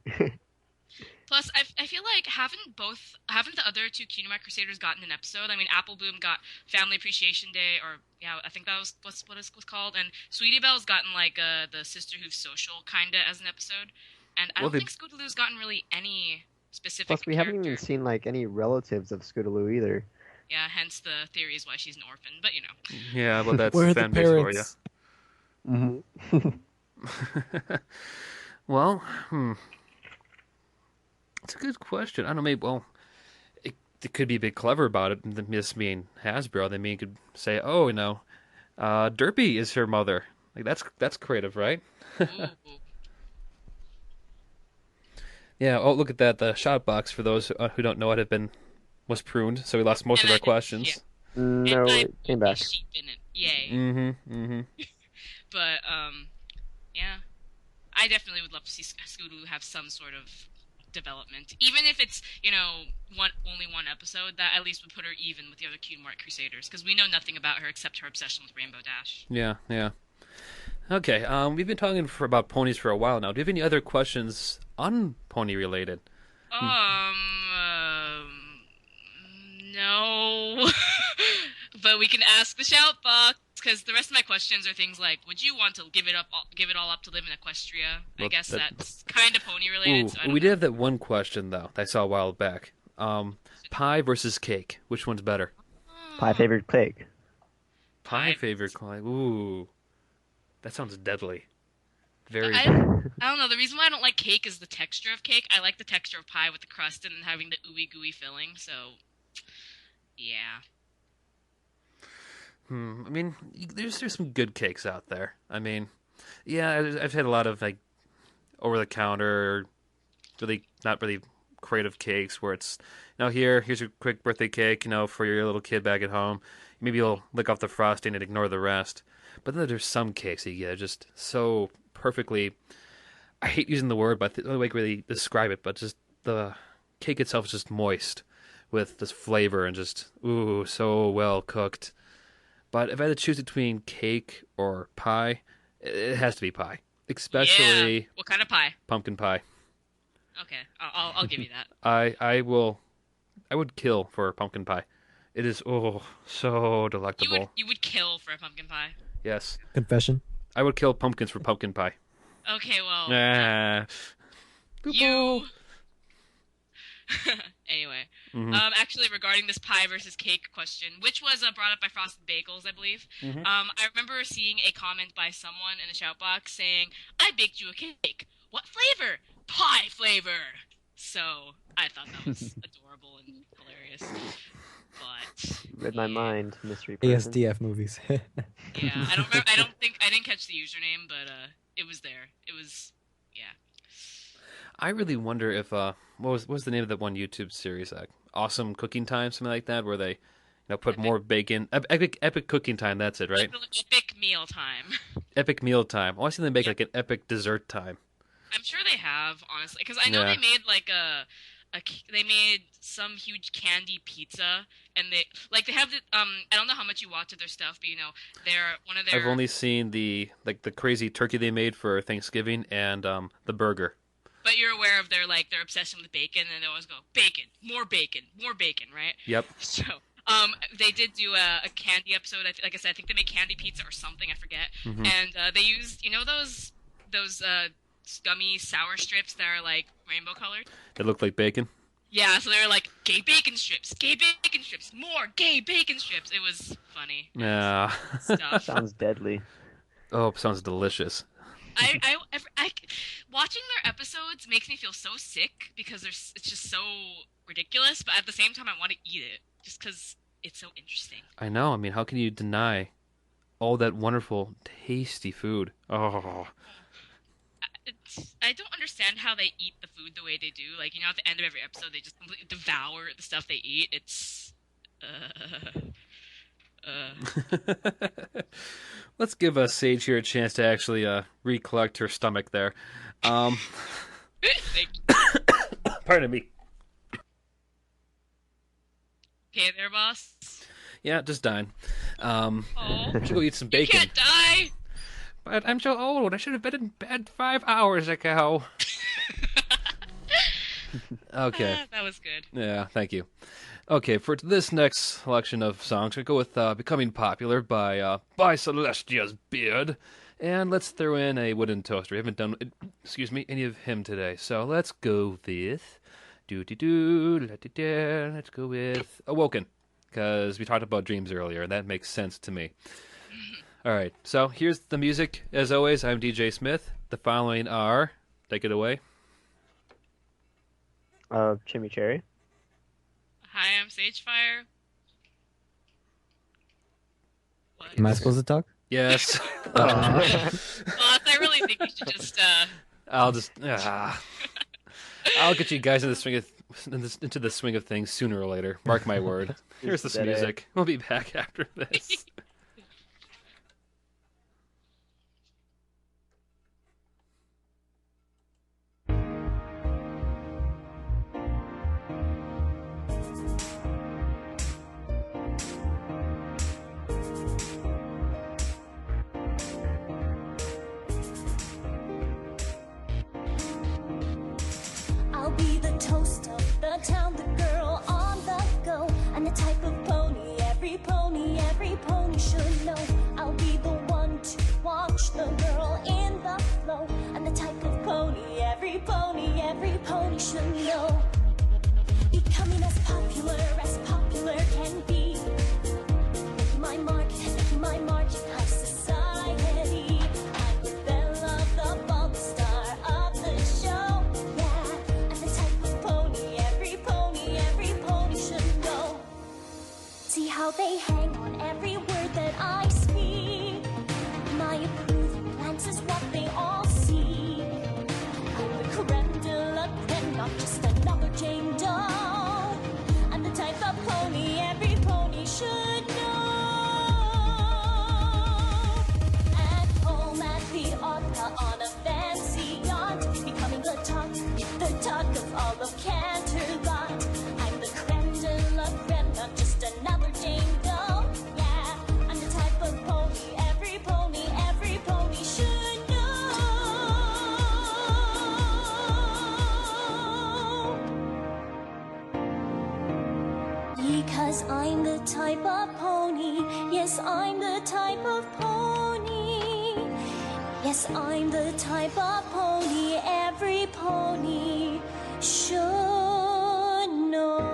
plus I feel like haven't the other two Kingdom Hearts Crusaders gotten an episode? I mean, Apple Bloom got Family Appreciation Day, or yeah, I think that was what it was called, and Sweetie Belle's gotten like the Sister Who's Social kinda as an episode, and I Well, don't they think Scootaloo's gotten really any specific Plus, we haven't character. even seen like any relatives of Scootaloo either. Yeah, hence the theories why she's an orphan, but yeah, well, that's Where are the fan base for you. parents? Well, it's a good question. I don't know. Maybe it could be a bit clever about it. This being Hasbro, they mean could say, oh, Derpy is her mother. Like that's creative, right? ooh, Yeah. Oh, look at that. The shot box for those who don't know it was pruned, so we lost most and of our yeah, questions. No, and I it came back. sheep in it, yay! Mm-hmm. Mm-hmm. But yeah, I definitely would love to see Scootaloo have some sort of development, even if it's only one episode. That at least would put her even with the other Kingdom Hearts Crusaders, because we know nothing about her except her obsession with Rainbow Dash. Yeah. Yeah. Okay. We've been talking about ponies for a while now. Do you have any other questions on pony related? No, but we can ask the shout box, because the rest of my questions are things like, would you want to give it all up to live in Equestria? I Well, guess that- that's kind of pony related. Ooh, So I don't we know. did have that one question though that I saw a while back. Pie versus cake. Which one's better? My favorite cake. Pie Pie. favorite cake. Ooh, that sounds deadly. Very. I don't know. The reason why I don't like cake is the texture of cake. I like the texture of pie with the crust and having the ooey gooey filling. So, yeah. I mean, there's some good cakes out there. I mean, yeah, I've had a lot of like over the counter, really not really creative cakes where it's here's your quick birthday cake, for your little kid back at home. Maybe you'll lick off the frosting and ignore the rest. But then there's some cakes that you get just so perfectly. I hate using the word, but the only way I can really describe it, but just the cake itself is just moist with this flavor and just so well cooked. But if I had to choose between cake or pie, it has to be pie, especially Yeah. What kind of pie? pumpkin pie. Okay, I'll give you that. I would kill for pumpkin pie. It is so delectable. You would kill for a pumpkin pie. Yes, Confession. I would kill pumpkins for pumpkin pie. Okay, well, Ah. you. Anyway, Hmm. actually, regarding this pie versus cake question, which was brought up by Frosted Bagels, I believe. Hmm. I remember seeing a comment by someone in the shout box saying, "I baked you a cake. What flavor? Pie flavor." So I thought that was adorable and hilarious. But Read my yeah, mind, mystery person. ASDF movies. yeah, I don't remember. I don't think I didn't catch the username, but it was there. It was, yeah. I really wonder if what was the name of that one YouTube series? Awesome Cooking Time, something like that, where they put Epic, more bacon. Epic Cooking Time. That's it, right? epic meal time. Epic Meal Time. I want to see them make Yeah, like an epic dessert time. I'm sure they have, honestly, because I know Yeah. they made like they made some huge candy pizza, and they have the I don't know how much you watch of their stuff, but they're one of I've their. only seen the crazy turkey they made for Thanksgiving and the burger. But you're aware of their obsession with bacon, and they always go more bacon, right? Yep. So they did do a candy episode. Like I said, I think they made candy pizza or something. I forget. Hmm. And they used those gummy sour strips that are like rainbow colored. They look like bacon. Yeah, so they were like gay bacon strips, more gay bacon strips. It was funny. Yeah. Stuff. Sounds deadly. Oh, sounds delicious. I watching their episodes makes me feel so sick because it's just so ridiculous, but at the same time I want to eat it just because it's so interesting. I know. I mean, how can you deny all that wonderful, tasty food? Oh, I don't understand how they eat the food the way they do. Like, at the end of every episode, they just completely devour the stuff they eat. It's, let's give Sage here a chance to actually recollect her stomach there. Um, like, pardon me. okay, there, boss. Yeah, just dying. Oh, I should go eat some you bacon. can't die. But I'm so old. I should have been in bed 5 hours ago. Okay. That was good. Yeah, thank you. Okay, for this next selection of songs, we go with "Becoming Popular" by Celestia's Beard, and let's throw in a wooden toaster. We haven't done, any of him today, so let's go with let's go with "Awoken," because we talked about dreams earlier, and that makes sense to me. All right, so here's the music. As always, I'm DJ Smith. The following are, take it away. Chimichurri. Hi, I'm Sagefire. What? Am I supposed to talk? Yes. Boss, I really think you should just I'll just. I'll get you guys in the swing of, into the swing of things sooner or later. Mark my word. Here's this Dead air. music. We'll be back after this. I'll be the toast of the town, the girl on the go, and the type of every pony should know. I'll be the one to watch the girl in the flow, and the type of every pony should know. Becoming as popular can be. Making my mark in high society. I'm the belle of the ball, star of the show. Yeah, and the type of every pony should know. See how they hang on every word that I speak. My approval glance is what they all see. I'm the creme de la creme, not just another Jane Doe. I'm the type of every pony should know. At home, at the opera, on a fancy yacht, becoming the talk of all of Canterlot. I'm the creme de la creme, not just another Jane Doe. Yeah, I'm the type of every pony should know. Because I'm the type of pony, yes, I'm the type of pony. Yes, Yes, I'm the type of pony every pony should know.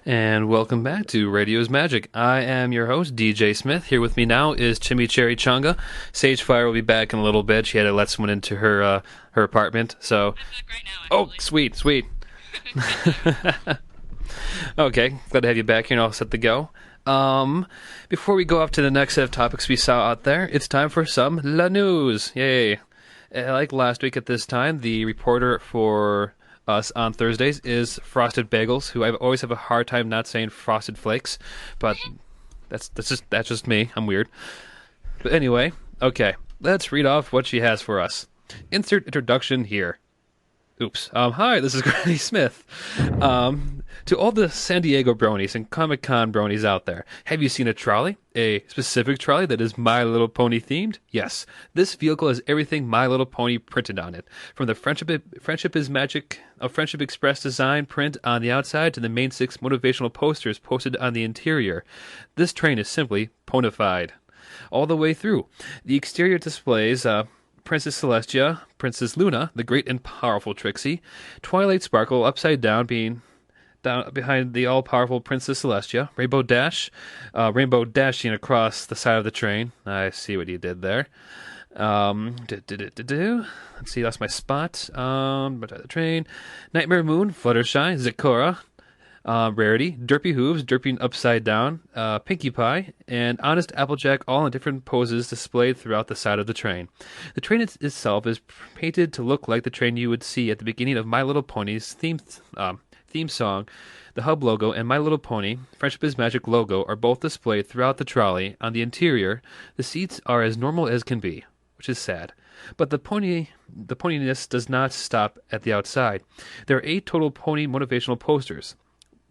And welcome back to Radio's Magic. I am your host, DJ Smith. Here with me now is Chimichurri Chunga. Sagefire will be back in a little bit. She had to let someone into her apartment. So, I'm back right now, oh, actually. sweet. Okay, glad to have you back here and all set to go. Before we go off to the next set of topics we saw out there, it's time for some La News. Yay. Like last week at this time, the reporter for us on Thursdays is Frosted Bagels, who I always have a hard time not saying Frosted Flakes, but that's just me. I'm weird. But anyway, okay, let's read off what she has for us. Insert introduction here. Oops. Hi, this is Granny Smith. To all the San Diego bronies and Comic-Con bronies out there, have you seen a trolley? A specific trolley that is My Little Pony themed? Yes. This vehicle has everything My Little Pony printed on it. From the Friendship is Magic, a Friendship Express design print on the outside to the main 6 motivational posters posted on the interior. This train is simply ponified all the way through. The exterior displays Princess Celestia, Princess Luna, the great and powerful Trixie, Twilight Sparkle upside down being down behind the all-powerful Princess Celestia, Rainbow Dash, Rainbow dashing across the side of the train. I see what you did there. Let's see, that's my spot. The train, Nightmare Moon, Fluttershy, Zikora, Rarity, Derpy Hooves, Derping upside down, Pinkie Pie, and Honest Applejack, all in different poses displayed throughout the side of the train. The train itself is painted to look like the train you would see at the beginning of My Little Pony's theme song. The hub logo and My Little Pony Friendship is Magic logo are both displayed throughout the trolley. On the interior, the seats are as normal as can be, which is sad. But the poniness does not stop at the outside. There are 8 total pony motivational posters.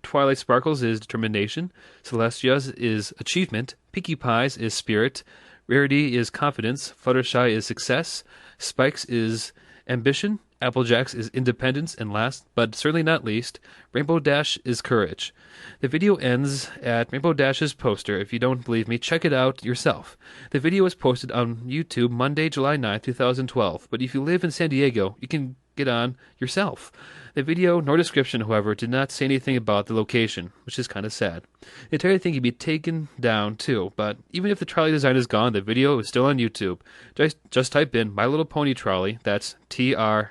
Twilight Sparkles is determination, Celestia's is achievement, Pinkie Pie's is spirit, Rarity is confidence, Fluttershy is success, Spike's is ambition, Applejack's is independence, and last, but certainly not least, Rainbow Dash is courage. The video ends at Rainbow Dash's poster. If you don't believe me, check it out yourself. The video was posted on YouTube Monday, July 9th, 2012, but if you live in San Diego, you can get on yourself. The video nor description, however, did not say anything about the location, which is kind of sad. The entire thing can be taken down too, but even if the trolley design is gone, the video is still on YouTube. Just type in My Little Pony Trolley, that's TROLLEY,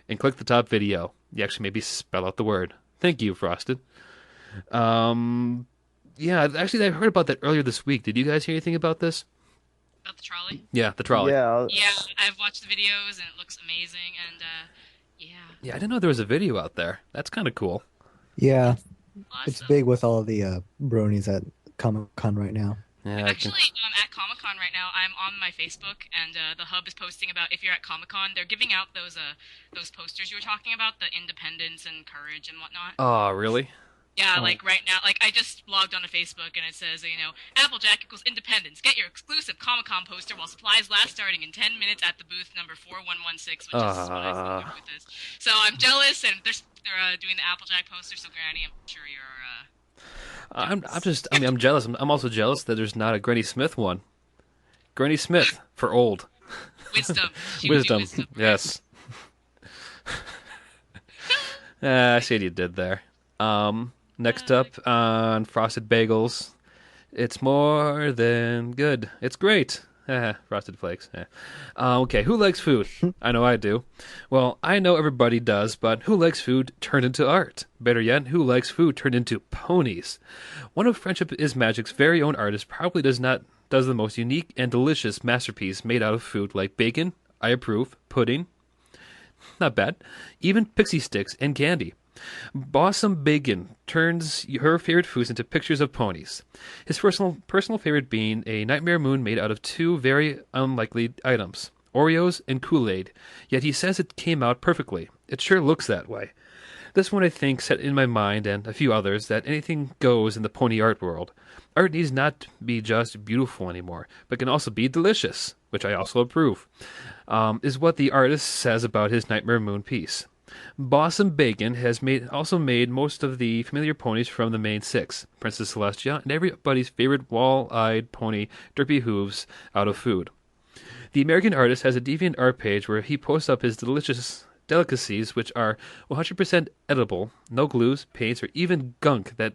and click the top video. You actually maybe spell out the word. Thank you, Frosted. Yeah, actually I heard about that earlier this week. Did you guys hear anything about this? About the trolley? Yeah, the trolley. Yeah, Yeah, I've watched the videos and it looks amazing, and yeah. Yeah, I didn't know there was a video out there. That's kind of cool. Yeah, Awesome. it's big with all the bronies at Comic-Con right now. Yeah, Actually, at Comic Con right now, I'm on my Facebook, and the hub is posting about if you're at Comic Con, they're giving out those posters you were talking about, the independence and courage and whatnot. Oh, really? Yeah, like right now, like I just logged onto Facebook and it says, Applejack equals independence. Get your exclusive Comic Con poster while supplies last, starting in 10 minutes at the booth number 4116, which is what I thought their booth is. So I'm jealous, and they're doing the Applejack poster. So Granny, I'm sure you're. I'm jealous. I'm also jealous that there's not a Granny Smith one. Granny Smith for old. Wisdom. She would be Wisdom. Yes. I see what you did there. Next up on Frosted Bagels, it's more than good. It's great. Frosted Flakes. Okay, who likes food? I know I do. Well, I know everybody does, but who likes food turned into art? Better yet, who likes food turned into ponies? One of Friendship is Magic's very own artists probably does the most unique and delicious masterpiece made out of food like bacon, I approve, pudding, not bad, even pixie sticks and candy. Bossum Bacon turns her favorite foods into pictures of ponies. His personal favorite being a Nightmare Moon made out of 2 very unlikely items, Oreos and Kool-Aid. Yet he says it came out perfectly. It sure looks that way. This one I think set in my mind, and a few others, that anything goes in the pony art world. Art needs not be just beautiful anymore, but can also be delicious, which I also approve, is what the artist says about his Nightmare Moon piece. Bossum Bacon has also made most of the familiar ponies from the main 6, Princess Celestia, and everybody's favorite wall-eyed pony, Derpy Hooves, out of food. The American artist has a deviant art page where he posts up his delicious delicacies which are 100% edible, no glues, paints, or even gunk that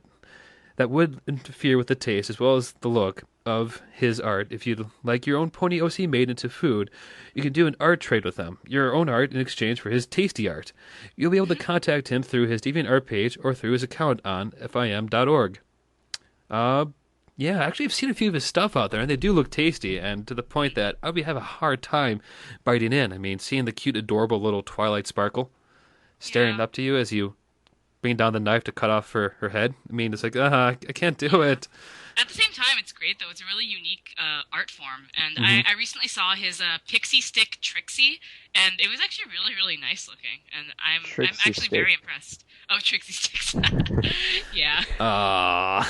would interfere with the taste as well as the look of his art. If you'd like your own Pony OC made into food, you can do an art trade with him, your own art in exchange for his tasty art. You'll be able to contact him through his DeviantArt page or through his account on fim.org. Yeah, actually I've seen a few of his stuff out there, and they do look tasty, and to the point that I'll be having a hard time biting in. I mean, seeing the cute, adorable little Twilight Sparkle staring Yeah. up to you as you bring down the knife to cut off her head. I mean, it's like, I can't do it. At the same time, it's great though. It's a really unique art form, and Mm-hmm. I recently saw his pixie stick Trixie, and it was actually really really nice looking, and I'm Trixie actually stick. very impressed. Oh, Trixie sticks. Yeah. I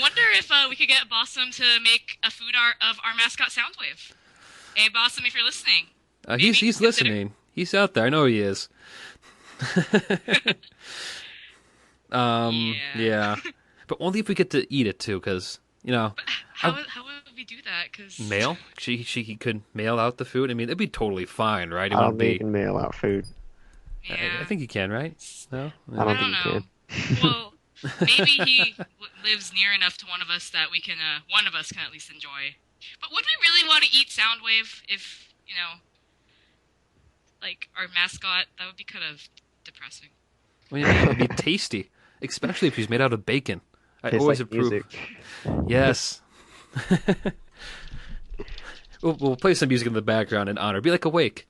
wonder if we could get Bossum to make a food art of our mascot Soundwave. Hey, Bossum, if you're listening. He's Maybe consider- listening. He's out there. I know he is. Yeah. But only if we get to eat it too, because How would we do that? Because mail. She could mail out the food. I mean, it'd be totally fine, right? It I don't wouldn't think you be. can mail out food. Yeah. I think you can, right? No. I don't I think don't you know. can. Well, maybe he lives near enough to one of us that we can, one of us can at least enjoy. But would we really want to eat Soundwave if, like our mascot? That would be kind of depressing. Well, yeah, it'd be tasty, especially if she's made out of bacon. I Tastes always like approve. music. Yes. we'll play some music in the background in honor. Be like Awake.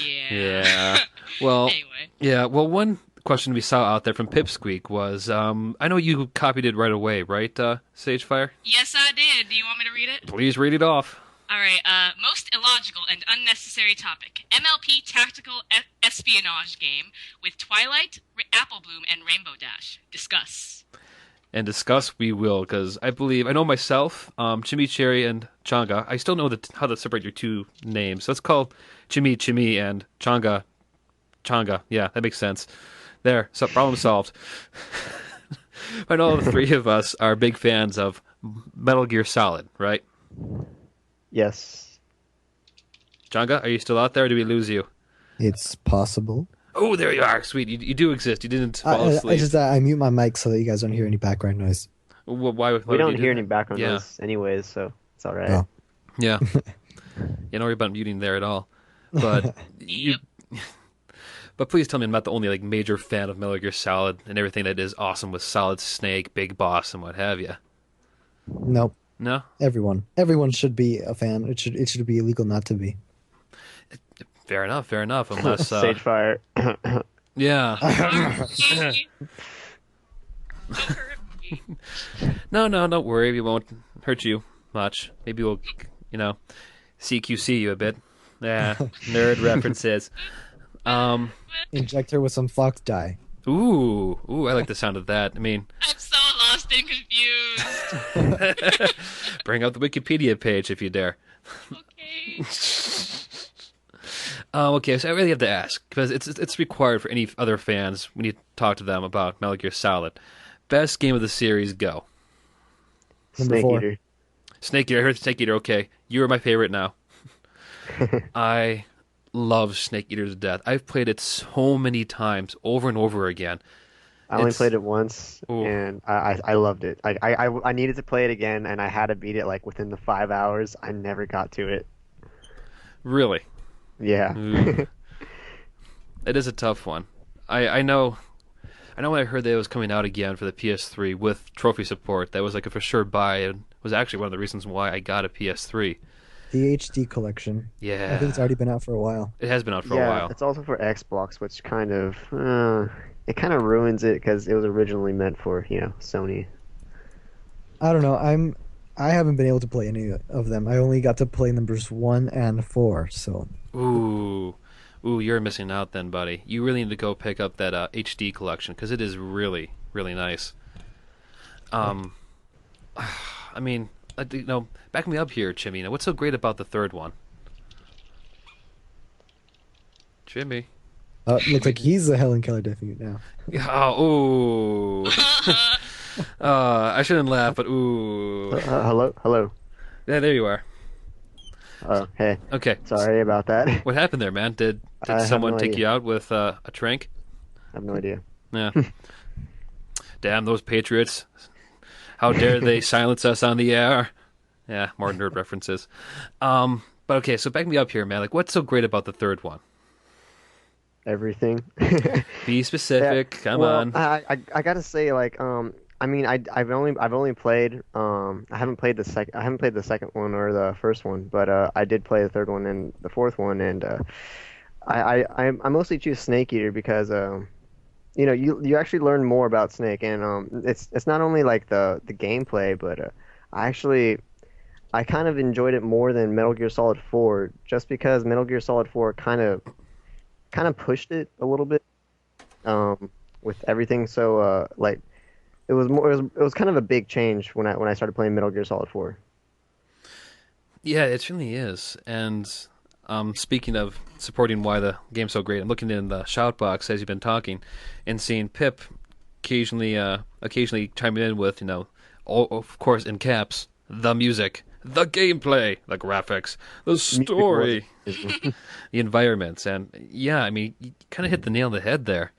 Yeah. Yeah. Well. Anyway. Yeah. Well, one question we saw out there from Pipsqueak was, I know you copied it right away, right, Sagefire? Yes, I did. Do you want me to read it? Please read it off. All right. Most illogical and unnecessary topic: MLP tactical espionage game with Twilight, Apple Bloom, and Rainbow Dash. Discuss. And discuss we will, because I know myself, Chimichurri and Changa. I still know how to separate your two names. So let's call Chimi and Changa. Yeah, that makes sense. There, so problem solved. I know the three of us are big fans of Metal Gear Solid, right? Yes. Changa, are you still out there, or do we lose you? It's possible. Oh, there you are. Sweet. You do exist. You didn't fall asleep. I mute my mic so that you guys don't hear any background noise. Why We would don't you do hear that? any background Yeah. noise anyways, so it's all right. Oh. Yeah. Don't worry about muting there at all. But but please tell me I'm not the only major fan of Metal Gear Solid and everything that is awesome with Solid Snake, Big Boss, and what have you. Nope. No? Everyone should be a fan. It should be illegal not to be. Fair enough. Unless Sagefire. yeah. Don't hurt me. No, don't worry. We won't hurt you much. Maybe we'll, CQC you a bit. Yeah, nerd references. Inject her with some fox dye. Ooh, I like the sound of that. I mean, I'm so lost and confused. bring up the Wikipedia page if you dare. Okay. Okay, so I really have to ask, because it's required for any other fans when you talk to them about Metal Gear Solid. Best game of the series, go. Number Snake 4. Eater. Snake Eater. I heard Snake Eater, okay. You are my favorite now. I love Snake Eater to death. I've played it so many times, over and over again. I only It's- played it once, Ooh. and I loved it. I needed to play it again, and I had to beat it within the 5 hours. I never got to it. Really. Yeah. Ooh. It is a tough one. I know when I heard that it was coming out again for the PS3 with trophy support, that was a for sure buy, and was actually one of the reasons why I got a PS3. The HD collection. Yeah. I think it's already been out for a while. It has been out for yeah, a while. it's also for Xbox, which kind of ruins it because it was originally meant for Sony. I don't know. I haven't been able to play any of them. I only got to play numbers 1 and 4. So Ooh, you're missing out then, buddy. You really need to go pick up that HD collection because it is really, really nice. I mean, back me up here, Chimmy. What's so great about the third one? Jimmy. looks like he's the Helen Keller defeat now. Oh, ooh. I shouldn't laugh, but ooh. Hello. Yeah, there you are. Oh, hey, Okay, sorry about that. what happened there, man? Did I have someone no take idea. you out with a trank? I have no idea. Yeah. Damn those Patriots! How dare they silence us on the air? Yeah, more nerd references. But okay, so back me up here, man. Like, what's so great about the third one? Everything. Be Yeah. specific. Come Well, on. I gotta say, like, I mean, I've only played, I haven't played the second one or the first one, but I did play the third one and the fourth one, and I mostly choose Snake Eater because you actually learn more about Snake, and it's not only like the gameplay, but I kind of enjoyed it more than Metal Gear Solid 4, just because Metal Gear Solid 4 kind of pushed it a little bit with everything. So like it was kind of a big change when I started playing Metal Gear Solid 4. Yeah, it really is. And speaking of supporting why the game's so great, I'm looking in the shout box as you've been talking, and seeing Pip occasionally chiming in with, all, of course, in caps, the music, the gameplay, the graphics, the Music was story, amazing. the environments, and yeah, I mean, you kind of hit the nail on the head there.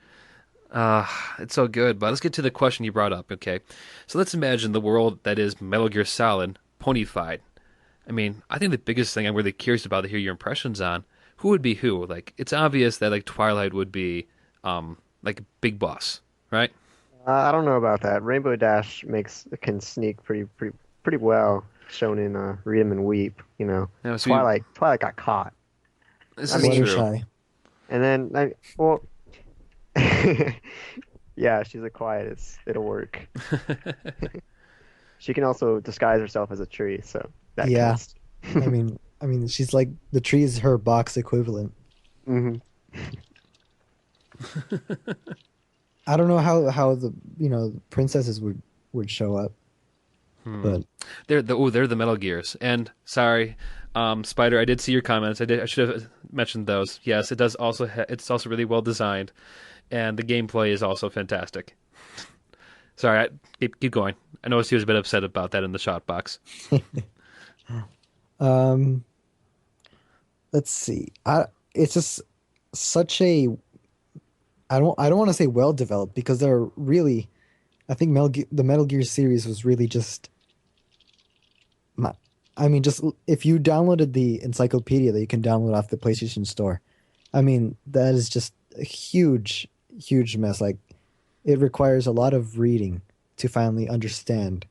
Uh, it's so good. But let's get to the question you brought up. Okay, so let's imagine the world that is Metal Gear Solid ponyfied. I mean, I think the biggest thing I'm really curious about to hear your impressions on who would be who. Like, it's obvious that like Twilight would be, like Big Boss, right? I don't know about that. Rainbow Dash can sneak pretty well, shown in Read 'em and Weep. Now, so Twilight got caught. this I is mean, true. Fluttershy. and then well, yeah, she's a quiet. It'll work. She can also disguise herself as a tree, so that Yeah, counts. I mean, she's like the tree is her box equivalent. Hmm. I don't know how the princesses would show up, but They're the Metal Gears. And sorry, Spider, I did see your comments. I should have mentioned those. Yes, it does also. It's also really well designed, and the gameplay is also fantastic. Sorry, keep going. I noticed he was a bit upset about that in the shot box. um, let's see. It's just such a I don't want to say well developed because they're really I think the Metal Gear series was really just my, I mean just if you downloaded the encyclopedia that you can download off the PlayStation Store, I mean that is just a huge mess. Like it requires a lot of reading to finally understand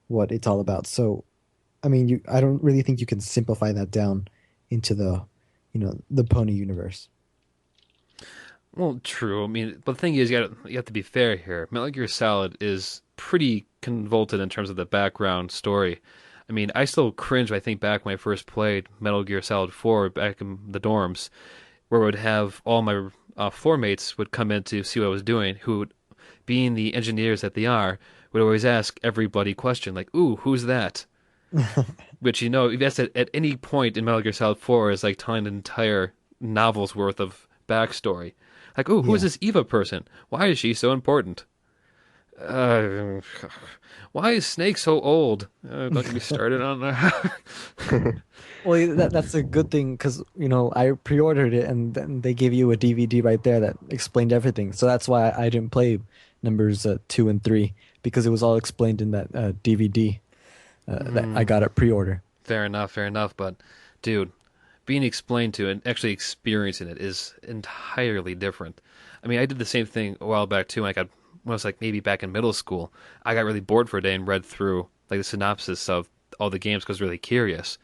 what it's all about. So, I mean, I don't really think you can simplify that down into the pony universe. Well, true. I mean, but the thing is, you have to be fair here. Metal Gear Solid is pretty convoluted in terms of the background story. I mean, I still cringe when I think back when I first played Metal Gear Solid 4 back in the dorms, where I would have all my floor mates would come in to see what I was doing, who, being the engineers that they are, would always ask every bloody question, like, "Ooh, who's that?" Which, if that's at any point in Metal Gear Solid 4 is like telling an entire novel's worth of backstory. Like, "Ooh, who is Yeah. this Eva person? Why is she so important? Uh, why is Snake so old? Don't get me started on that." Well, that's a good thing because I pre-ordered it and then they gave you a DVD right there that explained everything. So that's why I didn't play numbers 2 and 3 because it was all explained in that DVD that I got at pre-order. Fair enough, fair enough. But, dude, being explained to and actually experiencing it is entirely different. I mean, I did the same thing a while back too. When I was like maybe back in middle school, I got really bored for a day and read through like the synopsis of all the games because I was really curious.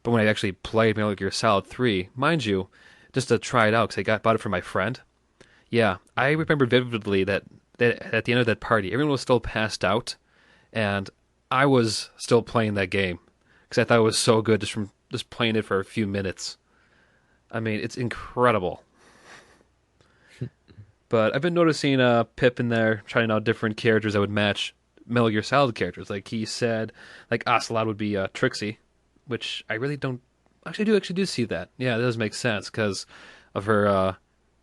But when I actually played Metal Gear Solid 3, mind you, just to try it out because bought it for my friend. Yeah, I remember vividly that at the end of that party, everyone was still passed out, and I was still playing that game because I thought it was so good just from just playing it for a few minutes. I mean, it's incredible. But I've been noticing Pip in there trying out different characters that would match Metal Gear Solid characters. Like he said, like Ocelot would be Trixie, which I really don't actually do see that. Yeah, it does make sense because of her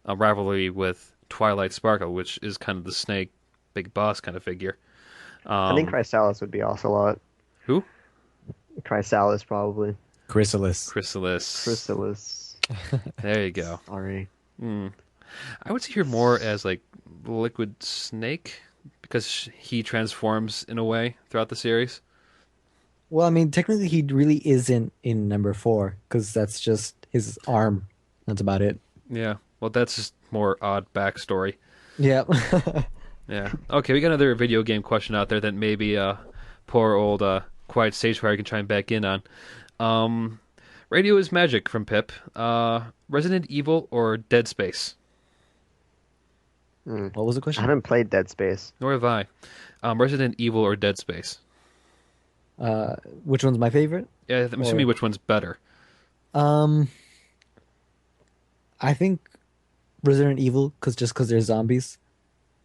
rivalry with Twilight Sparkle, which is kind of the Snake big boss kind of figure. I think Um, Chrysalis would be Ocelot. who? Chrysalis probably. Chrysalis. Chrysalis. There you go. Sorry. I would see her more as like Liquid Snake because he transforms in a way throughout the series. Well, I mean, technically, he really isn't in number 4 because that's just his arm. That's about it. Yeah. Well, that's just more odd backstory. Yeah. Yeah. Okay, we got another video game question out there that maybe poor old Quiet Sagefire can chime back in on. Radio is Magic from Pip. Resident Evil or Dead Space? What was the I question? haven't played Dead Space. Nor have I. Resident Evil or Dead Space? Which one's my favorite? Yeah, I'm assuming which one's better. I think Resident Evil, because they're zombies,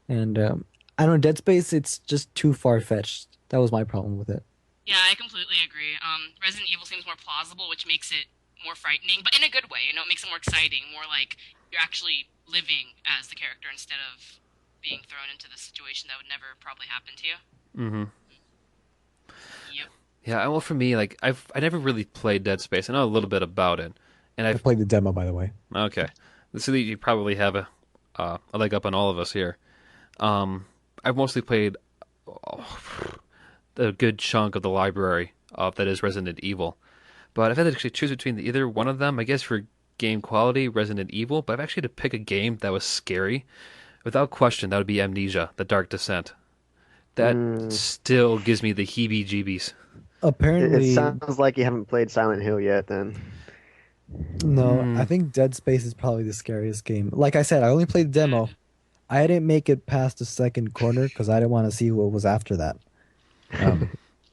and I don't know, Dead Space. It's just too far fetched. That was my problem with it. Yeah, I completely agree. Resident Evil seems more plausible, which makes it more frightening, but in a good way. You know, it makes it more exciting, more like you're actually living as the character instead of being thrown into the situation that would never probably happen to you. Mm-hmm. Yep. Yeah, well, for me, like I never really played Dead Space. I know a little bit about it, and I I've played the demo, by the way. okay. So you probably have a leg up on all of us here. I've mostly played a good chunk of the library that is Resident Evil, but I've had to actually choose between either one of them. I guess for game quality, Resident Evil, but I've actually had to pick a game that was scary. Without question, that would be Amnesia: The Dark Descent. That still gives me the heebie-jeebies. It Apparently, sounds like you haven't played Silent Hill yet, then. no. I think Dead Space is probably the scariest game. Like I said, I only played the demo. I didn't make it past the second corner because I didn't want to see what was after that.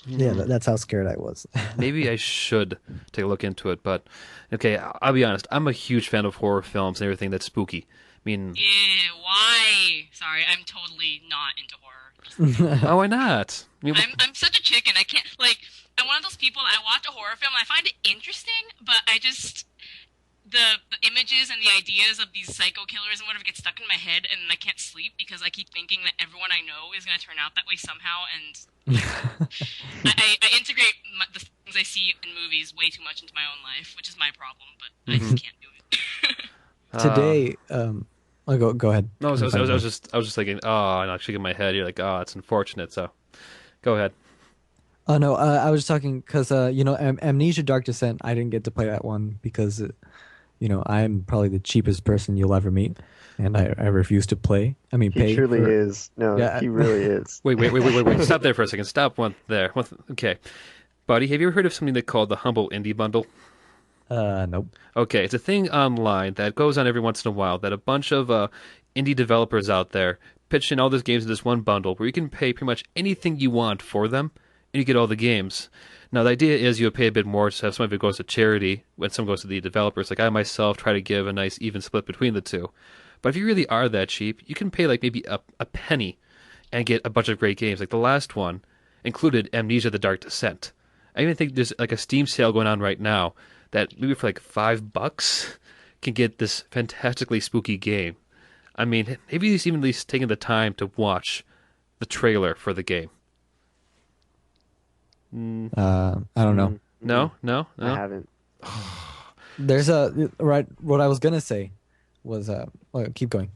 Yeah, that's how scared I was. Maybe I should take a look into it, but okay, I'll be honest. I'm a huge fan of horror films and everything that's spooky. I mean, Yeah, why? Sorry, I'm totally not into horror. oh, why not? I mean, I'm such a chicken. I can't like. I'm one of those people. I watch a horror film. I find it interesting, but I just the images and the ideas of these psycho killers and whatever get stuck in my head, and I can't sleep because I keep thinking that everyone I know is going to turn out that way somehow. And I integrate the things I see in movies way too much into my own life, which is my problem. But I just can't do it. Today, I'll go ahead. no, I was just thinking, oh, and I'm shaking my head. You're like, oh, it's unfortunate. So, go ahead. Oh no, I was just talking because Amnesia: Dark Descent. I didn't get to play that one because, I'm probably the cheapest person you'll ever meet, and I refuse to play. I mean, He pay. truly for... is. No, Yeah. he really is. Wait. Stop there for a second. Stop one there. Okay, buddy, have you ever heard of something they call the Humble Indie Bundle? Nope. Okay, it's a thing online that goes on every once in a while that a bunch of indie developers out there pitch in all these games in this one bundle where you can pay pretty much anything you want for them and you get all the games. Now, the idea is you would pay a bit more so some of it goes to charity when some goes to the developers. Like I myself try to give a nice even split between the two. But if you really are that cheap, you can pay like maybe a penny and get a bunch of great games. Like the last one included Amnesia: The Dark Descent. I even think there's like a Steam sale going on right now that maybe for like $5 can get this fantastically spooky game. I mean, maybe he's even at least taking the time to watch the trailer for the game. I don't know. No. I haven't. There's right. What I was gonna say was keep going.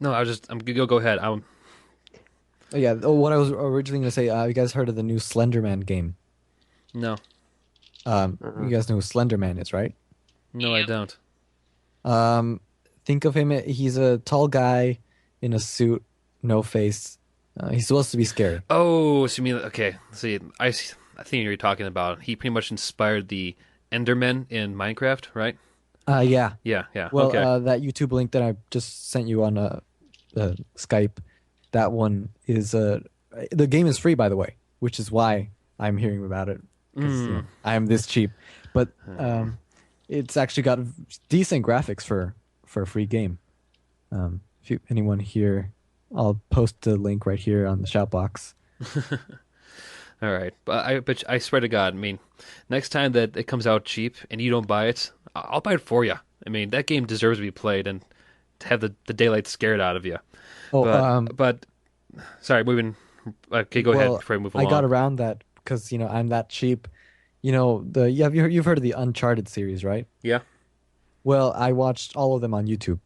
No, I'm gonna go ahead. Oh, yeah. What I was originally gonna say. You guys heard of the new Slenderman game? No, You guys know who Slenderman is, right? no, I Yep. don't. Think of him. He's a tall guy in a suit, no face. He's supposed to be scary. Oh, so you mean okay? See, I think you're talking about. He pretty much inspired the Endermen in Minecraft, right? Yeah. Yeah. Well, Okay. that YouTube link that I just sent you on Skype, that one is the game is free, by the way, which is why I'm hearing about it. 'Cause, I am this cheap, but it's actually got decent graphics for a free game. If anyone here, I'll post the link right here on the shout box. All right, but I swear to God, I mean, next time that it comes out cheap and you don't buy it, I'll buy it for you. I mean, that game deserves to be played and to have the daylight scared out of you. Oh, But sorry, moving. Okay, go ahead before I move along. I got around that because I'm that cheap. You know you've heard of the Uncharted series, right? Yeah. Well, I watched all of them on YouTube,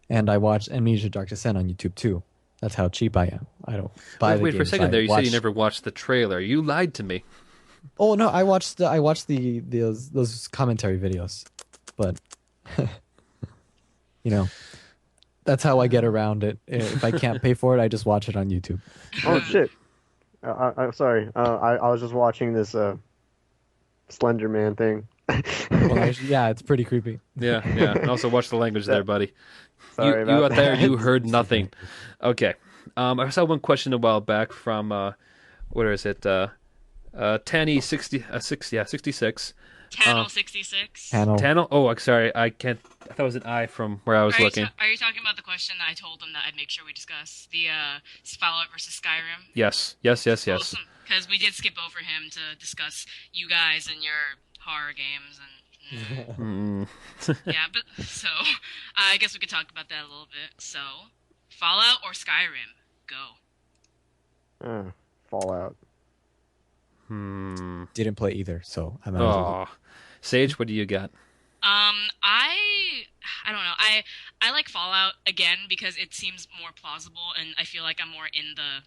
and I watched Amnesia: Dark Descent on YouTube too. That's how cheap I am. I don't buy Wait, the wait for a games. second I there. You said you watch. never watched the trailer. You lied to me. Oh no, I watched those commentary videos, but you know that's how I get around it. If I can't pay for it, I just watch it on YouTube. Oh shit. I'm sorry. I was just watching this Slender Man thing. Well, actually, yeah, it's pretty creepy. Yeah, yeah. And also watch the language there, buddy. Sorry You about out there, that. you heard nothing. Okay. I saw one question a while back from what is it? Tanny 66. Channel 66. Panel. Tannel? Oh, I'm sorry. I can't. I thought it was an I from where I was looking. Are you talking about the question that I told them that I'd make sure we discuss? The Fallout versus Skyrim? Yes. Yes. Awesome. Because we did skip over him to discuss you guys and your horror games and... Mm. yeah, but... So, I guess we could talk about that a little bit. So, Fallout or Skyrim? Go. Fallout. Didn't play either, so I'm out. Oh, Sage, what do you got? I don't know. I like Fallout again because it seems more plausible, and I feel like I'm more in the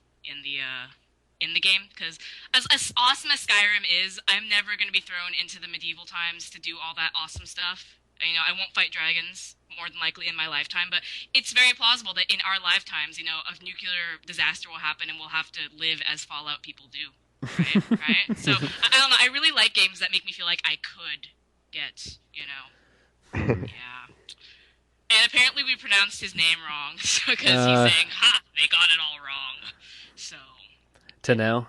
game. Because as awesome as Skyrim is, I'm never going to be thrown into the medieval times to do all that awesome stuff. You know, I won't fight dragons more than likely in my lifetime, but it's very plausible that in our lifetimes, you know, a nuclear disaster will happen, and we'll have to live as Fallout people do. Right? So I don't know. I really like games that make me feel like I could get, you know. Yeah. And apparently we pronounced his name wrong because he's saying, "Ha! They got it all wrong." So. Teniel.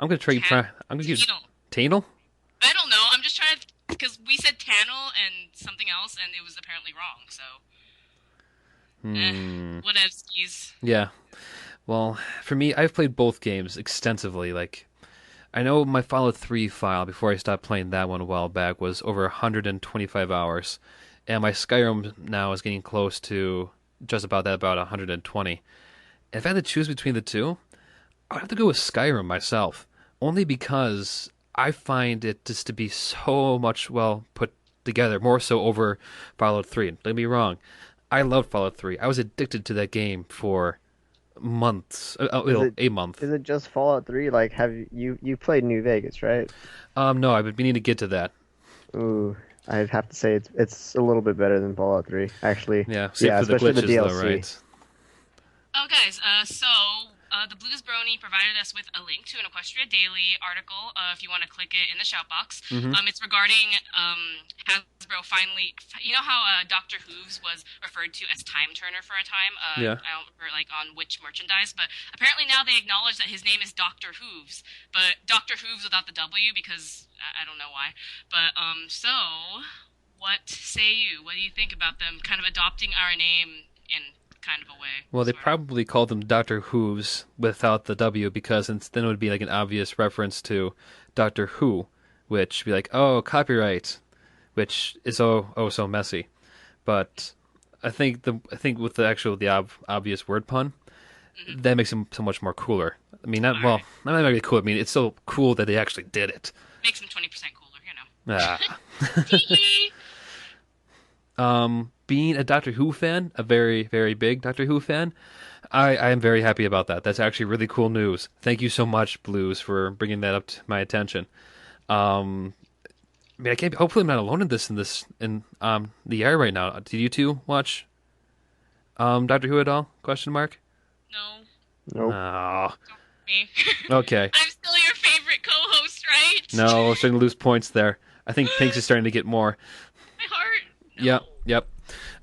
I'm gonna try. I'm gonna use Tanel. I don't know. I'm just trying to because we said Tannel and something else, and it was apparently wrong. So. Whatevs. Yeah. Well, for me, I've played both games extensively. Like, I know my Fallout 3 file before I stopped playing that one a while back was over 125 hours, and my Skyrim now is getting close to just about that, about 120. And if I had to choose between the two, I'd have to go with Skyrim myself, only because I find it just to be so much well put together, more so over Fallout 3. Don't get me wrong, I loved Fallout 3. I was addicted to that game for months, a month. Is it just Fallout 3? Like, have you played New Vegas, right? No, I've been meaning to get to that. Ooh, I'd have to say it's a little bit better than Fallout 3, actually. Yeah, save for the especially glitches, the DLC. though, right? Oh, guys, so the Blues Brony provided us with a link to an Equestria Daily article, if you want to click it in the shout box. It's regarding Hasbro finally... You know how Dr. Hooves was referred to as Time Turner for a time? Yeah. I don't remember, like, on which merchandise, but apparently now they acknowledge that his name is Dr. Hooves, but Dr. Hooves without the W, because I don't know why. But, so, what say you? What do you think about them kind of adopting our name in... kind of a way. Well, they sort of. probably called them Dr. Hooves without the W because then it would be like an obvious reference to Doctor Who, which would be like, oh, copyright, which is so messy. But I think with the obvious word pun, that makes them so much more cooler. I mean, not really cool. I mean, it's so cool that they actually did it. Makes them 20% cooler, you know. Ah. Tee-hee. Being a Doctor Who fan, a very, very big Doctor Who fan, I am very happy about that. That's actually really cool news. Thank you so much, Blues, for bringing that up to my attention. I mean, hopefully I'm not alone in the air right now. Did you two watch Doctor Who at all? Question mark. No, Nope. Oh, me. okay. I'm still your favorite co-host, right? No, we're starting to lose points there. I think Pink's is starting to get more. My heart. No. Yep.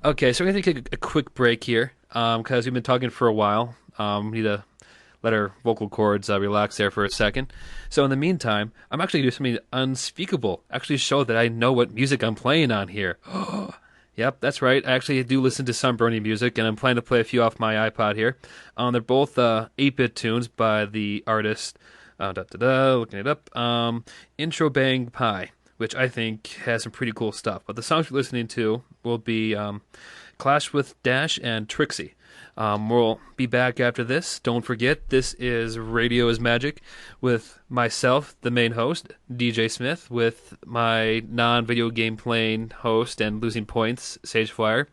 Okay, so we're going to take a quick break here because we've been talking for a while. We need to let our vocal cords relax there for a second. So in the meantime, I'm actually doing something unspeakable. Actually show that I know what music I'm playing on here. Yep, that's right. I actually do listen to some Brony music, and I'm planning to play a few off my iPod here. They're both 8-bit tunes by the artist, looking it up, Intro Bang Pie, which I think has some pretty cool stuff. But the songs we're listening to will be Clash with Dash and Trixie. We'll be back after this. Don't forget, this is Radio is Magic with myself, the main host, DJ Smith, with my non-video game playing host and losing points, Sagefire.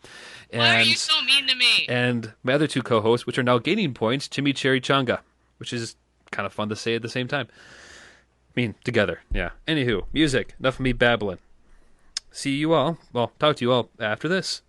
Why are you so mean to me? And my other two co-hosts, which are now gaining points, Chimichurri Changa, which is kind of fun to say at the same time. I mean, together, yeah. Anywho, music. Enough of me babbling. See you all. Well, talk to you all after this.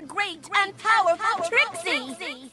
Great and powerful Trixie.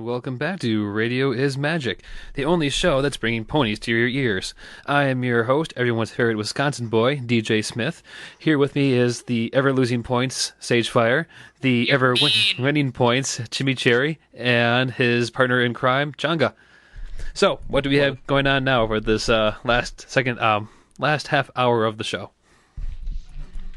And welcome back to Radio is Magic, the only show that's bringing ponies to your ears. I am your host, everyone's favorite Wisconsin boy, DJ Smith. Here with me is the ever-losing points, Sagefire, the ever-winning points, Chimicherry, and his partner in crime, Changa. So, what do we have going on now for this last half hour of the show?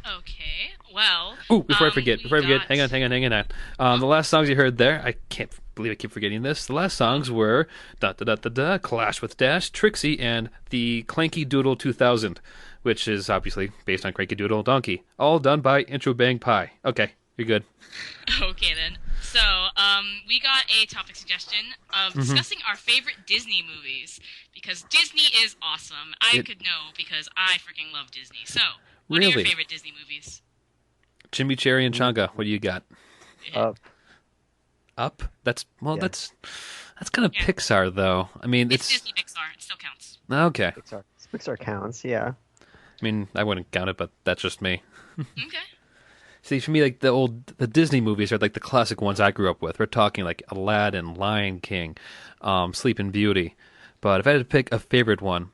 Okay, well... Ooh, before I forget, hang on. The last songs you heard there, I can't believe I keep forgetting this. The last songs were Clash with Dash, Trixie, and the Clanky Doodle 2000, which is obviously based on Cranky Doodle Donkey. All done by Intro Bang Pie. Okay, you're good. Okay, then. So, we got a topic suggestion of discussing our favorite Disney movies, because Disney is awesome. I could know, because I freaking love Disney. So, what are your favorite Disney movies? Chimicherry and Changa, what do you got? Up? That's kind of Pixar, though. I mean, it's Disney Pixar. It still counts. Okay. Pixar counts, yeah. I mean, I wouldn't count it, but that's just me. Okay. See, for me, like the Disney movies are like the classic ones I grew up with. We're talking like Aladdin, Lion King, Sleeping Beauty. But if I had to pick a favorite one,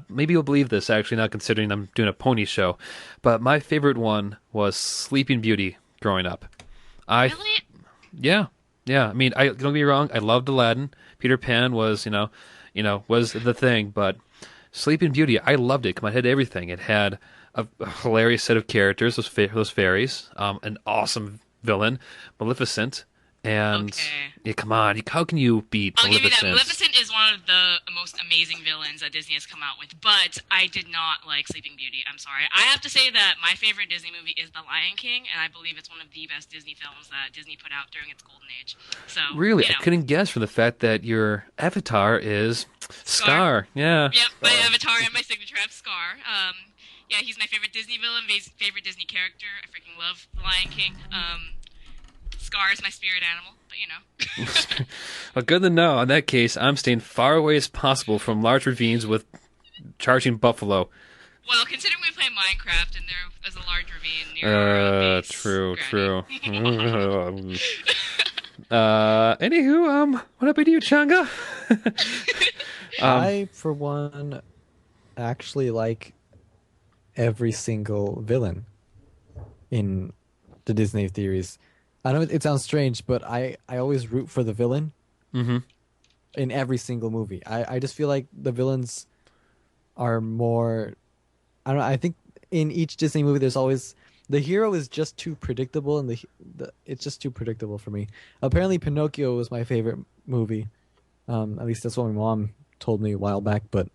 maybe you'll believe this, actually, not considering I'm doing a pony show, but my favorite one was Sleeping Beauty growing up. Really? Yeah. I mean, don't get me wrong, I loved Aladdin. Peter Pan was, was the thing, but Sleeping Beauty, I loved it. Come on, it had everything. It had a hilarious set of characters, those fairies, an awesome villain, Maleficent, and yeah, come on, how can you beat I'll Maleficent? give you that. Maleficent is one of the most amazing villains that Disney has come out with, but I did not like Sleeping Beauty. I'm sorry. I have to say that my favorite Disney movie is The Lion King, and I believe it's one of the best Disney films that Disney put out during its golden age. So really, I couldn't guess from the fact that your avatar is Scar. Yeah. Yep, my avatar and my signature have Scar. Yeah, he's my favorite Disney villain, favorite Disney character. I freaking love The Lion King. Scar is my spirit animal, but you know. Well, good to know. In that case, I'm staying far away as possible from large ravines with charging buffalo. Well, considering we play Minecraft and there is a large ravine near our base, true. Granny. Anywho, what about you, Changa? I, for one, actually like every single villain in the Disney series. I know it sounds strange, but I always root for the villain in every single movie. I just feel like the villains are more... I don't know, I think in each Disney movie there's always... The hero is just too predictable, and it's just too predictable for me. Apparently Pinocchio was my favorite movie. At least that's what my mom told me a while back, but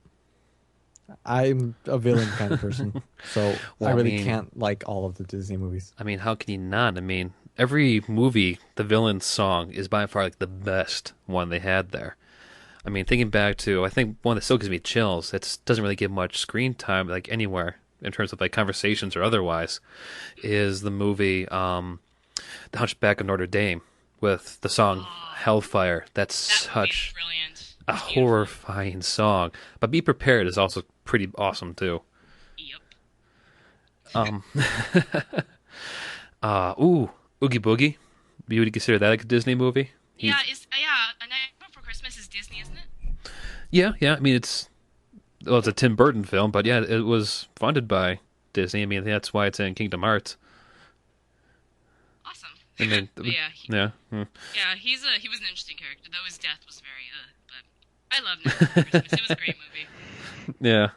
I'm a villain kind of person. So I really can't like all of the Disney movies. I mean, how can you not? I mean, every movie, the villain's song is by far like the best one they had there. I mean, thinking back to, I think one that still gives me chills, it doesn't really get much screen time like anywhere in terms of like conversations or otherwise, is the movie The Hunchback of Notre Dame with the song Hellfire. That's such a horrifying song. But Be Prepared is also pretty awesome too. Yep. Oogie Boogie. You would consider that like a Disney movie? Yeah, A Nightmare Before Christmas is Disney, isn't it? Yeah. I mean, it's a Tim Burton film, but yeah, it was funded by Disney. I mean, that's why it's in Kingdom Hearts. Awesome. I mean, Yeah, he was an interesting character, though his death was very but I love Nightmare Before Christmas. It was a great movie. Yeah.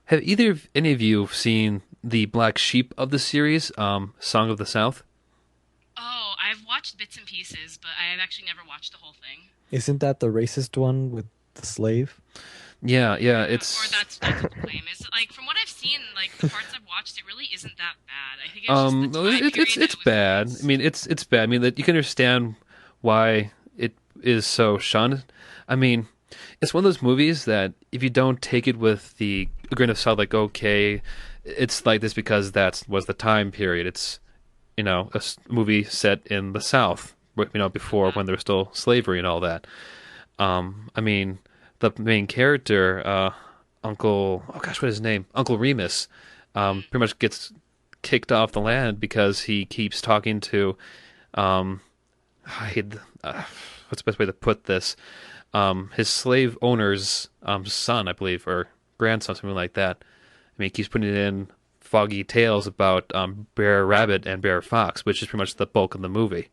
Have any of you seen the black sheep of the series, Song of the South? Oh, I've watched bits and pieces, but I have actually never watched the whole thing. Isn't that the racist one with the slave? Yeah, it's... Or that's what the claim is. Like, from what I've seen, like, the parts I've watched, it really isn't that bad. I think it's just the time period it's bad. I mean, it's bad. I mean, that you can understand why it is so shunned. I mean, it's one of those movies that if you don't take it with a grain of salt, like, okay, it's like this because that was the time period. It's, a movie set in the South, before when there was still slavery and all that. I mean, the main character, Uncle Remus, pretty much gets kicked off the land because he keeps talking to, what's the best way to put this? His slave owner's son, I believe, or grandson, something like that. I mean, he keeps putting in foggy tales about Bear Rabbit and Bear Fox, which is pretty much the bulk of the movie.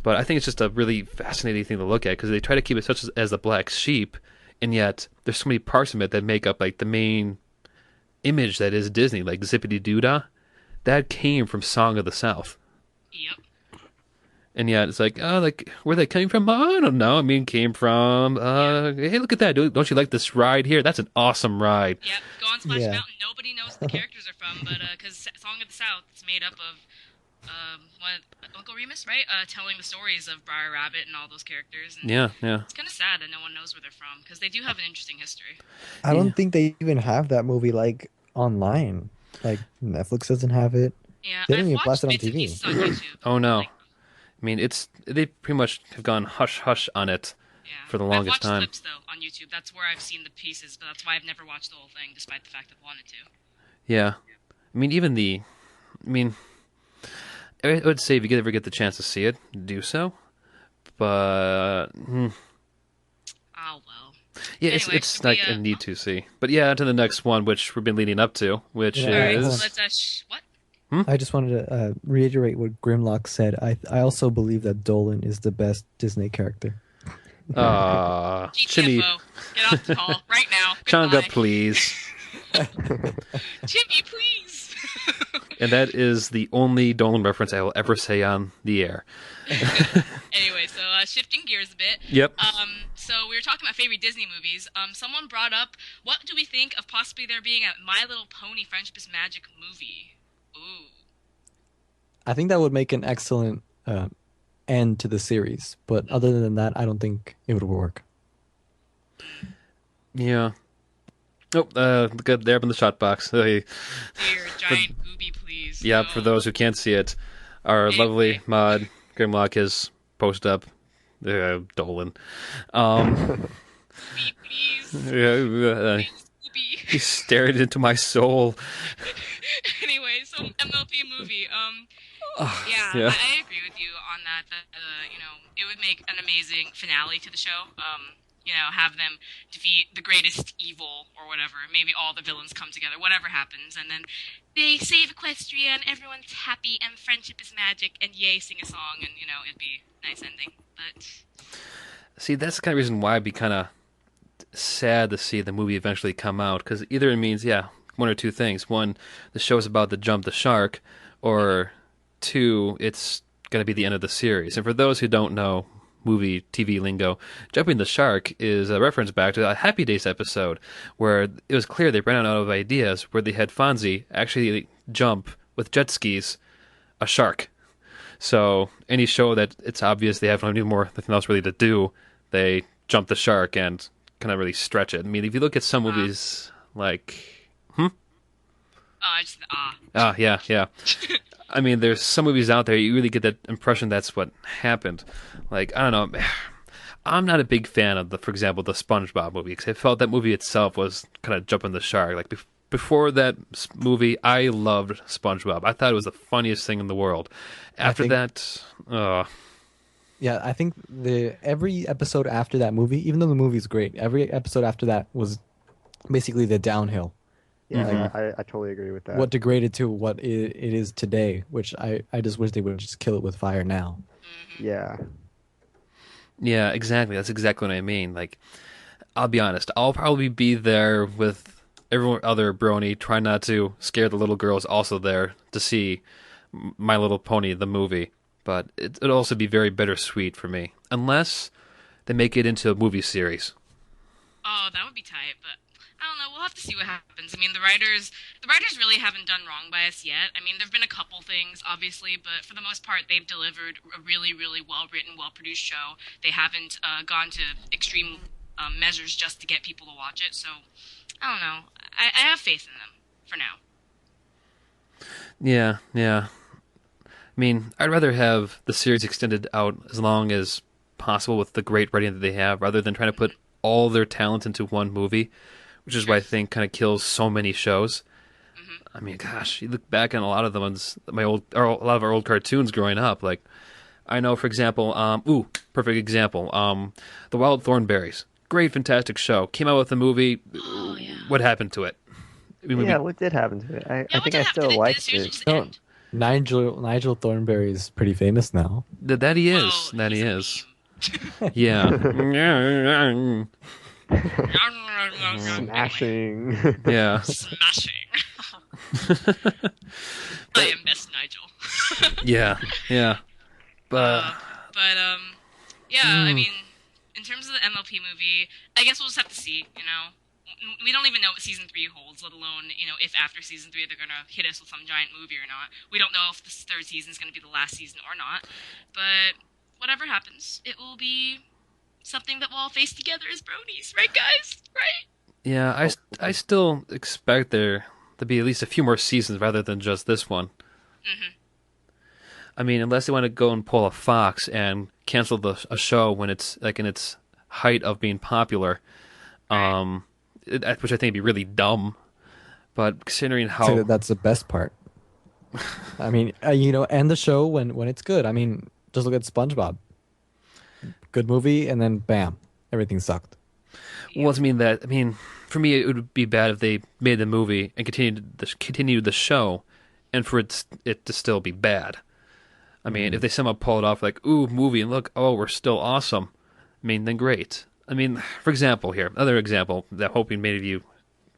But I think it's just a really fascinating thing to look at because they try to keep it such as the black sheep, and yet there's so many parts of it that make up like the main image that is Disney, like Zippity Doo-Dah. That came from Song of the South. Yep. And yet it's like, oh, like where they coming from? I don't know. I mean, came from. Hey, look at that! Don't you like this ride here? That's an awesome ride. Yep. Go on Splash Yeah. Mountain. Nobody knows who the characters are from, but because Song of the South, it's made up of Uncle Remus, right? Telling the stories of Briar Rabbit and all those characters. And Yeah, yeah. It's kind of sad that no one knows where they're from because they do have an interesting history. I don't think they even have that movie like online. Like Netflix doesn't have it. Yeah, They didn't I've even watched blast it on bits and TV. pieces on YouTube. Oh no. Like, I mean, they pretty much have gone hush hush on it yeah. for the longest I've watched time. clips though on YouTube. That's where I've seen the pieces, but that's why I've never watched the whole thing, despite the fact I've wanted to. Yeah. I mean, I would say if you ever get the chance to see it, do so. But Oh well. yeah, Anyway, it's should like we, a need to see. But yeah, to the next one, which we've been leading up to, which Yeah. All right, is so let's what? I just wanted to reiterate what Grimlock said. I also believe that Dolan is the best Disney character. Chimmy, GTFO. Get off the call right now. Changa, Goodbye. please. Jimmy, please. And that is the only Dolan reference I will ever say on the air. Anyway, so shifting gears a bit. Yep. So we were talking about favorite Disney movies. Someone brought up, what do we think of possibly there being a My Little Pony Friendship is Magic movie? Ooh. I think that would make an excellent end to the series. But other than that, I don't think it would work. Yeah. Oh, look at there up in the shot box. Hey. Dear giant booby, please. Yeah, No. for those who can't see it, our Anyway. lovely mod Grimlock has posted up Dolan. Booby, please. Please, booby. He stared into my soul. Anyway, so MLP movie. Yeah, yeah. I agree with you on that. That it would make an amazing finale to the show. Have them defeat the greatest evil or whatever. Maybe all the villains come together, whatever happens, and then they save Equestria, and everyone's happy, and friendship is magic, and yay, sing a song, and it'd be a nice ending. But See, that's the kind of reason why I'd be kind of sad to see the movie eventually come out, because either it means, one or two things. One, the show's about to jump the shark, or two, it's going to be the end of the series. And for those who don't know movie TV lingo, jumping the shark is a reference back to a Happy Days episode where it was clear they ran out of ideas, where they had Fonzie actually jump with jet skis a shark. So any show that it's obvious they have nothing else really to do, they jump the shark and kind of really stretch it. I mean, if you look at some movies like yeah. I mean, there's some movies out there you really get that impression that's what happened. Like, I don't know, I'm not a big fan of for example, the SpongeBob movie because I felt that movie itself was kind of jumping the shark. Like before that movie, I loved SpongeBob. I thought it was the funniest thing in the world. After that, Yeah, I think every episode after that movie, even though the movie's great, every episode after that was basically the downhill. Yeah, I totally agree with that. What degraded to what it is today, which I just wish they would just kill it with fire now. Yeah. Yeah, exactly. That's exactly what I mean. Like, I'll be honest. I'll probably be there with everyone other brony, trying not to scare the little girls also there to see My Little Pony, the movie. But it'd also be very bittersweet for me. Unless they make it into a movie series. oh, that would be tight. But I don't know. We'll have to see what happens. I mean, the writers really haven't done wrong by us yet. I mean, there've been a couple things, obviously, but for the most part, they've delivered a really, really well-written, well-produced show. They haven't gone to extreme measures just to get people to watch it. So, I don't know. I have faith in them for now. Yeah. I mean, I'd rather have the series extended out as long as possible with the great writing that they have, rather than trying to put all their talent into one movie, which is what I think kind of kills so many shows. I mean, gosh, you look back on a lot of the ones, a lot of our old cartoons growing up. Like, I know, for example, perfect example, The Wild Thornberrys. Great, fantastic show. Came out with a movie. Oh yeah. What happened to it? I mean, Yeah, what did happen to it? I Yeah, what think did I happen? still Did the liked series it. just No, end? Nigel Thornberry is pretty famous now. that he is. Well, That he he's a is. meme. Yeah. Smashing. Yeah. Smashing. I am best Nigel. Yeah. Yeah. But But yeah. I mean, in terms of the MLP movie, I guess we'll just have to see. You know, we don't even know what season 3 holds, let alone if after season 3 they're gonna hit us with some giant movie or not. We don't know if this third season is gonna be the last season or not. But whatever happens, it will be something that we'll all face together as bronies, right, guys? Right? yeah, I still expect there to be at least a few more seasons rather than just this one. Mm-hmm. I mean, unless they want to go and pull a Fox and cancel a show when it's like in its height of being popular, which I think would be really dumb. But considering I'd say how that's the best part. I mean, end the show when it's good. I mean, just look at SpongeBob. Good movie, and then bam, everything sucked. well, I mean, for me, it would be bad if they made the movie and continued the show, and for it to still be bad. I mean, if they somehow pull it off, like, ooh, movie, and look, oh, we're still awesome. I mean, then great. I mean, for example, another example that I'm hoping many of you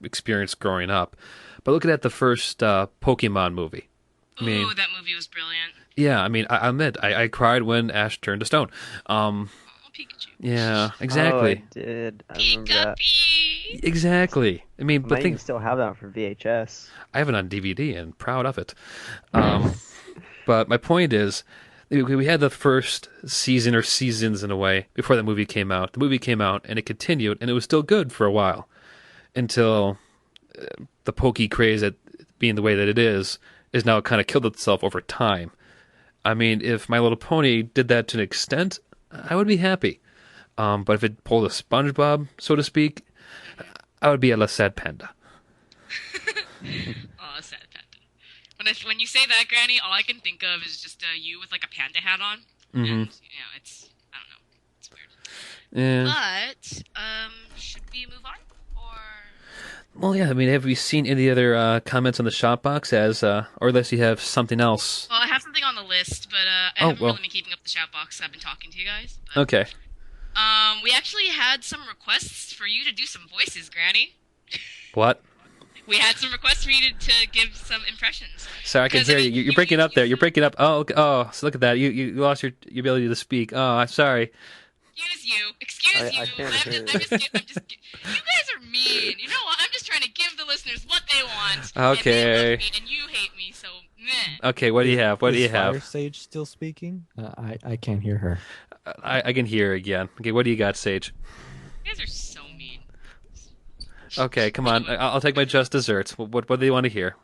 experienced growing up, but looking at the first Pokemon movie. I mean, Ooh, that movie was brilliant. yeah, I mean, I admit, I cried when Ash turned to stone. Oh, Pikachu. Yeah, Oh, I exactly. did. I remember that. Pikachu! Exactly. I mean, I but might even think still have that for VHS. I have it on DVD and proud of it. But my point is, we had the first season or seasons in a way before the movie came out. The movie came out and it continued, and it was still good for a while until the pokey craze at being the way that it is now kind of killed itself over time. I mean, if My Little Pony did that to an extent, I would be happy. But if it pulled a SpongeBob, so to speak, I would be a sad panda. Oh, sad panda. When you say that, Granny, all I can think of is just you with like a panda hat on. Mhm. And, it's I don't know, it's weird. Yeah. But should we move on or? Well, yeah. I mean, have we seen any other comments on the shop box or unless you have something else? Well, I have something on the list, but I Oh, haven't well. really been keeping up the shout box. I've been talking to you guys. But, Okay. we actually had some requests for you to do some voices, Granny. What? We had some requests for you to give some impressions. Sorry, I can Because, hear I you. mean, You're breaking up there. You're breaking up. Oh, okay. Oh, so look at that. You lost your ability to speak. Oh, I'm sorry. Excuse I you. can't hear You guys are mean. You know what? I'm just trying to give the listeners what they want. Okay. And they love me, and you hate me, so meh. Okay, what do you have? What do you Is Fire have? Sage still speaking? I can't hear her. I can hear again. Okay, what do you got, Sage? You guys are so mean. Okay, come on. I'll take my just desserts. What do you want to hear?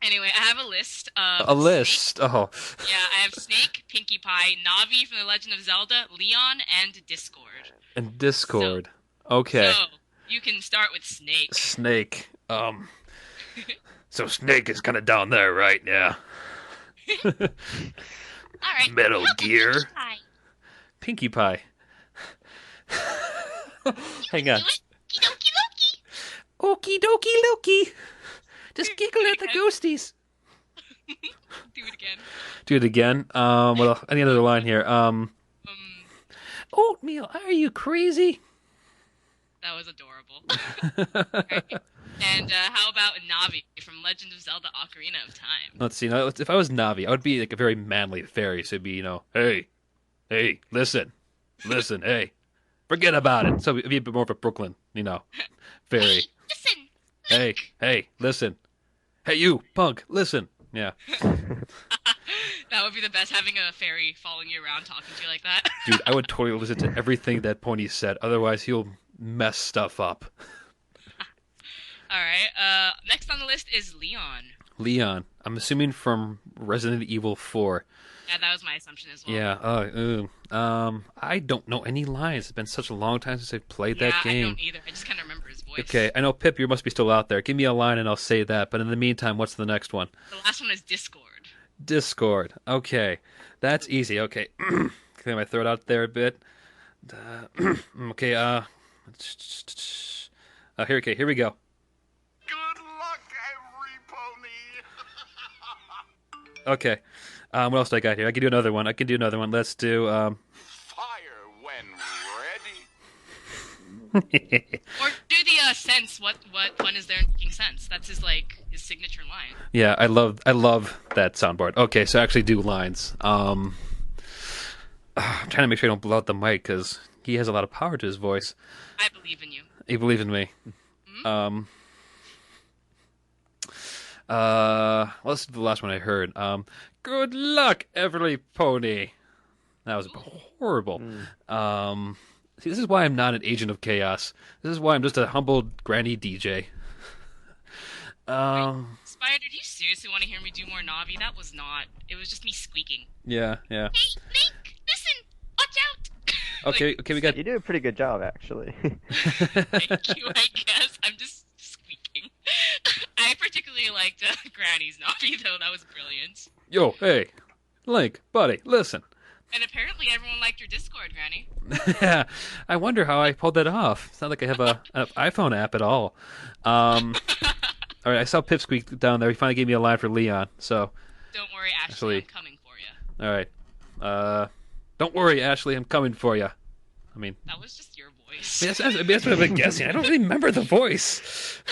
Anyway, I have a list of A list. Oh, Snake. Yeah, I have Snake, Pinkie Pie, Navi from The Legend of Zelda, Leon, and Discord. and Discord. Okay. So you can start with Snake. Snake. So Snake is kind of down there, right? Yeah. All right. Metal Gear. Pie. Pinkie Pie. Hang on. Okie dokie. Okie dokie Loki. Just giggle at the ghosties. Do it again. Do it again. What else? Any other line here? Oatmeal, are you crazy? That was adorable. Right. And how about Navi from Legend of Zelda: Ocarina of Time? Let's see. Now, if I was Navi, I would be like a very manly fairy. So it'd be, hey, listen, hey, forget about it. So it'd be a bit more of a Brooklyn, fairy. Listen. Hey, listen. Hey, you, punk, listen. Yeah. That would be the best, having a fairy following you around talking to you like that. Dude, I would totally listen to everything that Pony said. Otherwise, he'll mess stuff up. All right. Next on the list is Leon. Leon. I'm assuming from Resident Evil 4. Yeah, that was my assumption as well. Yeah. I don't know any lines. It's been such a long time since I've played that game. I don't either. I just kind of remember his voice. Okay, I know Pip, you must be still out there. Give me a line and I'll say that. But in the meantime, what's the next one? The last one is Discord. Discord. Okay, that's easy. Okay, clear my throat out there a bit. Okay, here. Okay, here we go. Good luck, every pony. Okay, what else do I got here? I can do another one. Let's do Fire when Or do the sense. What fun is there in making sense? That's his signature line. Yeah, I love that soundboard. Okay, so I actually do lines. I'm trying to make sure I don't blow out the mic because he has a lot of power to his voice. I believe in you. He believes in me. Well, this is the last one I heard. Good luck, every pony. That was horrible. See, this is why I'm not an agent of chaos. This is why I'm just a humble granny DJ. Spider, do you seriously want to hear me do more Navi? That was not. It was just me squeaking. Yeah. Hey, Link, listen, watch out. Okay, we got. You do a pretty good job, actually. Thank you, I guess. I'm just squeaking. I particularly liked Granny's Navi, though. That was brilliant. Yo, hey, Link, buddy, listen. And apparently everyone liked your Discord, Granny. Yeah, I wonder how I pulled that off. It's not like I have an iPhone app at all. All right, I saw Pipsqueak down there. He finally gave me a line for Leon. So, Don't worry, Ashley, I'm coming for you. all right. Don't worry, Ashley. I'm coming for you. I mean, That was just your voice. that's what I've been guessing. I don't really remember the voice.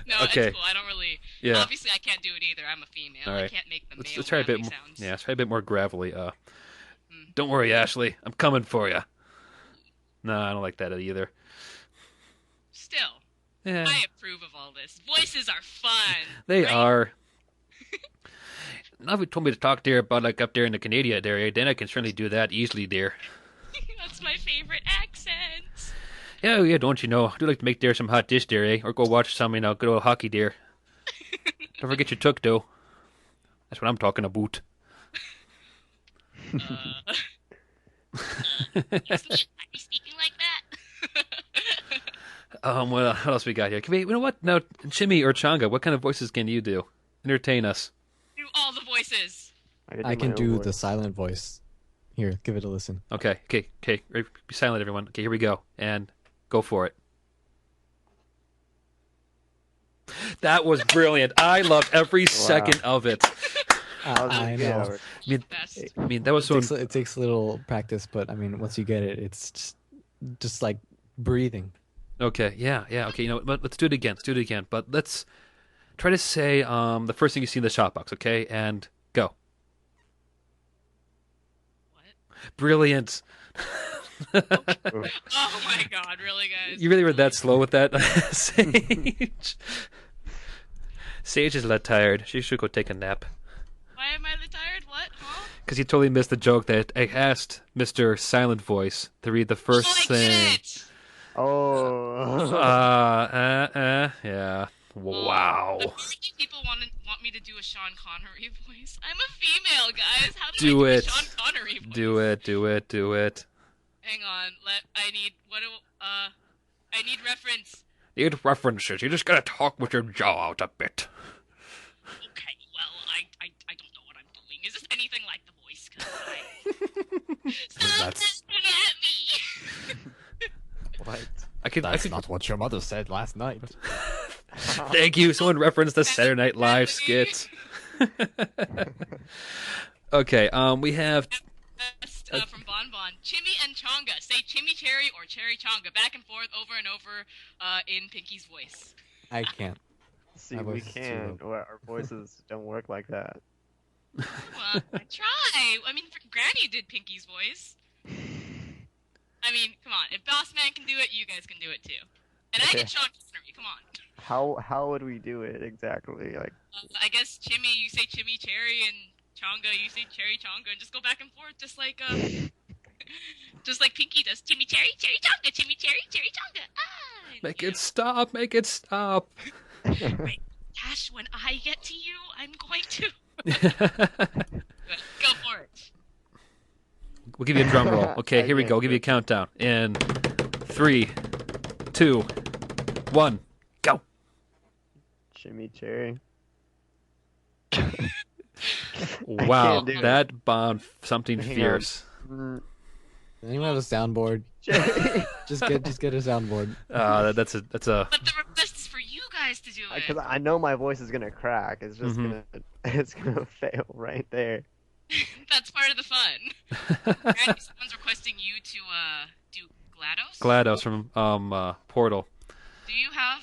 No, Okay. it's cool. I don't really. Yeah. Obviously, I can't do it either. I'm a female. All I right. can't make the male Let's try a bit manly more. sounds. Yeah, let's try a bit more gravelly. Don't worry, Ashley. I'm coming for you. No, I don't like that either. Still, Yeah, I approve of all this. Voices are fun. they right? are. Now, if you told me to talk there about like up there in the Canada area, then I can certainly do that easily, dear. That's my favorite accent. Yeah, don't you know? I do like to make there some hot dish there, eh? Or go watch some, good old hockey there. Don't forget your tuk, though. That's what I'm talking about. Are you speaking like that? What else we got here? Can we, you know what? Now, Chimmy or Changa, what kind of voices can you do? Entertain us. Do all the voices. I can do the silent voice. Here, give it a listen. Okay. Be silent, everyone. Okay, here we go. And go for it. That was brilliant. I loved every second of it. I know. Best. I mean, that was so. It takes a little practice, but I mean, once you get it, it's just like breathing. Okay, yeah. Okay, let's do it again. But let's try to say the first thing you see in the shot box, okay? And go. What? Brilliant. Oh my god, really, guys? You really were that slow with that, Sage. Sage is a lot tired. She should go take a nap. Why am I retired? What? Huh? Because you totally missed the joke that I asked Mr. Silent Voice to read the first I thing. get it! Oh. Yeah. Wow. Apparently people want me to do a Sean Connery voice. I'm a female, guys. How do Do I do it. a Sean Connery voice? Do it. Hang on. I need reference. Need references. You just gotta talk with your jaw out a bit. Okay, well, I don't know what I'm doing. Is this anything like the voice? 'Cause Stop That's- laughing at me! What? I could. not what your mother said last night. Thank you. Someone referenced the Saturday Night Live skit. Okay. We have. Best, from Bon Bon. Chimmy and Chonga. Say Chimmy Cherry or Cherry Chonga. Back and forth, over and over, in Pinky's voice. I can't. See, My we voice is too can. Our voices don't work like that. Well, I try. I mean, Granny did Pinky's voice. I mean, come on. If Boss Man can do it, you guys can do it too. And I Okay. get Sean Connery. Come on. How would we do it exactly? Like, I guess Chimmy, you say Chimmy Cherry, and Chonga, you say Cherry Chonga, and just go back and forth, just like just like Pinky does. Chimmy Cherry, Cherry Chonga, Chimmy Cherry, Cherry Chonga. Ah, Make it stop. Make it stop. Right. Ash, when I get to you, I'm going to go for it. We'll give you a drum roll. Okay, here we Okay. go. We'll give you a countdown. In 3, 2, 1, go. Jimmy Cherry. Wow, can't do it. that bombed something Hang on. fierce. Mm. Does anyone have a soundboard? Just get a soundboard. That's a But the request is for you guys to do it. Because I know my voice is gonna crack. It's just Mhm. it's gonna fail right there. That's part of the fun. Randy, someone's requesting you to do GLaDOS. GLaDOS from Portal. Do you have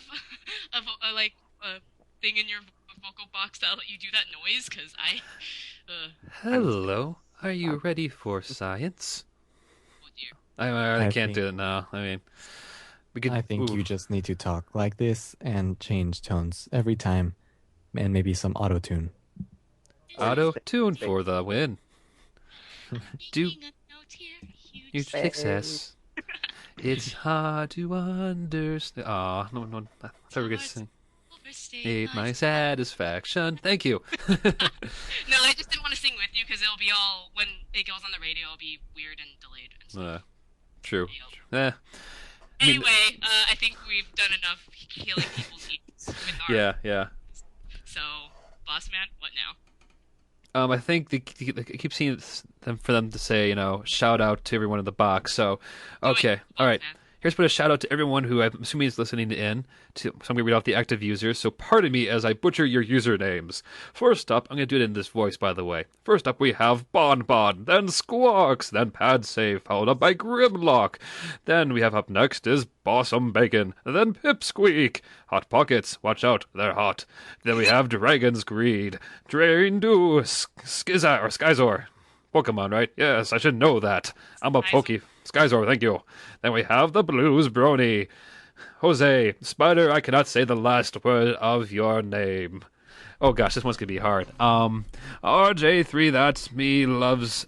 a thing in your vocal box that'll let you do that noise? Because Hello, are you ready for science? oh dear. I I can't think- do it now. I mean, we could. I think ooh. you just need to talk like this and change tones every time, and maybe some auto tune. Auto tune for the win. Do Making a note here, huge huge success. It's hard to understand. Aw, no, I thought we were gonna sing. overstate Need my my- satisfaction. Thank you. No, I just didn't want to sing with you because it'll be all when it goes on the radio. It'll be weird and delayed. And stuff. True. I mean, Anyway, I think we've done enough healing people's needs with our. yeah. So, boss man, what now? I think I keep seeing for them to say, shout out to everyone in the box. So, Do it, okay, boss all right. man. Here's put a shout out to everyone who I'm assuming is listening in. So I'm going to read off the active users. So pardon me as I butcher your usernames. First up, I'm going to do it in this voice, by the way. First up, we have Bon, then Squawks, then PadSafe, followed up by Grimlock. Then we have up next is Bossum Bacon, then Pipsqueak. Hot Pockets, watch out, they're hot. Then we have Dragon's Greed, Draindu, Skyzor. Pokemon, right? Yes, I should know that. I'm a Skyzor, thank you. Then we have the Blues Brony. Jose, Spider, I cannot say the last word of your name. Oh gosh, this one's gonna be hard. RJ3, that's me, loves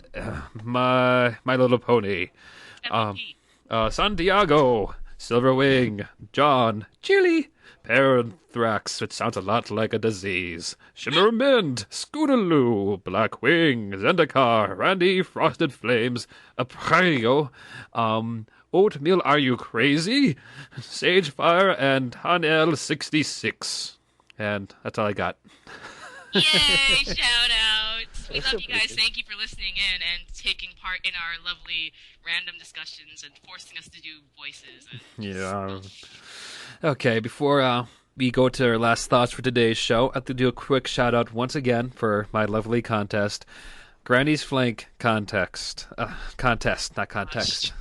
my Little Pony. MVP. Santiago, Silverwing, John, Chili, Paranthrax, which sounds a lot like a disease. Shimmermint, Scootaloo, Blackwing, Zendikar, Randy, Frosted Flames, Aprio, Oatmeal, Are You Crazy? Sagefire, and Hanel66. And that's all I got. Yay! Shout outs. We love you guys. Thank you for listening in and taking part in our lovely random discussions and forcing us to do voices. And Yeah. Okay, before we go to our last thoughts for today's show, I have to do a quick shout out once again for my lovely contest. Granny's Flank contest. Contest, not context.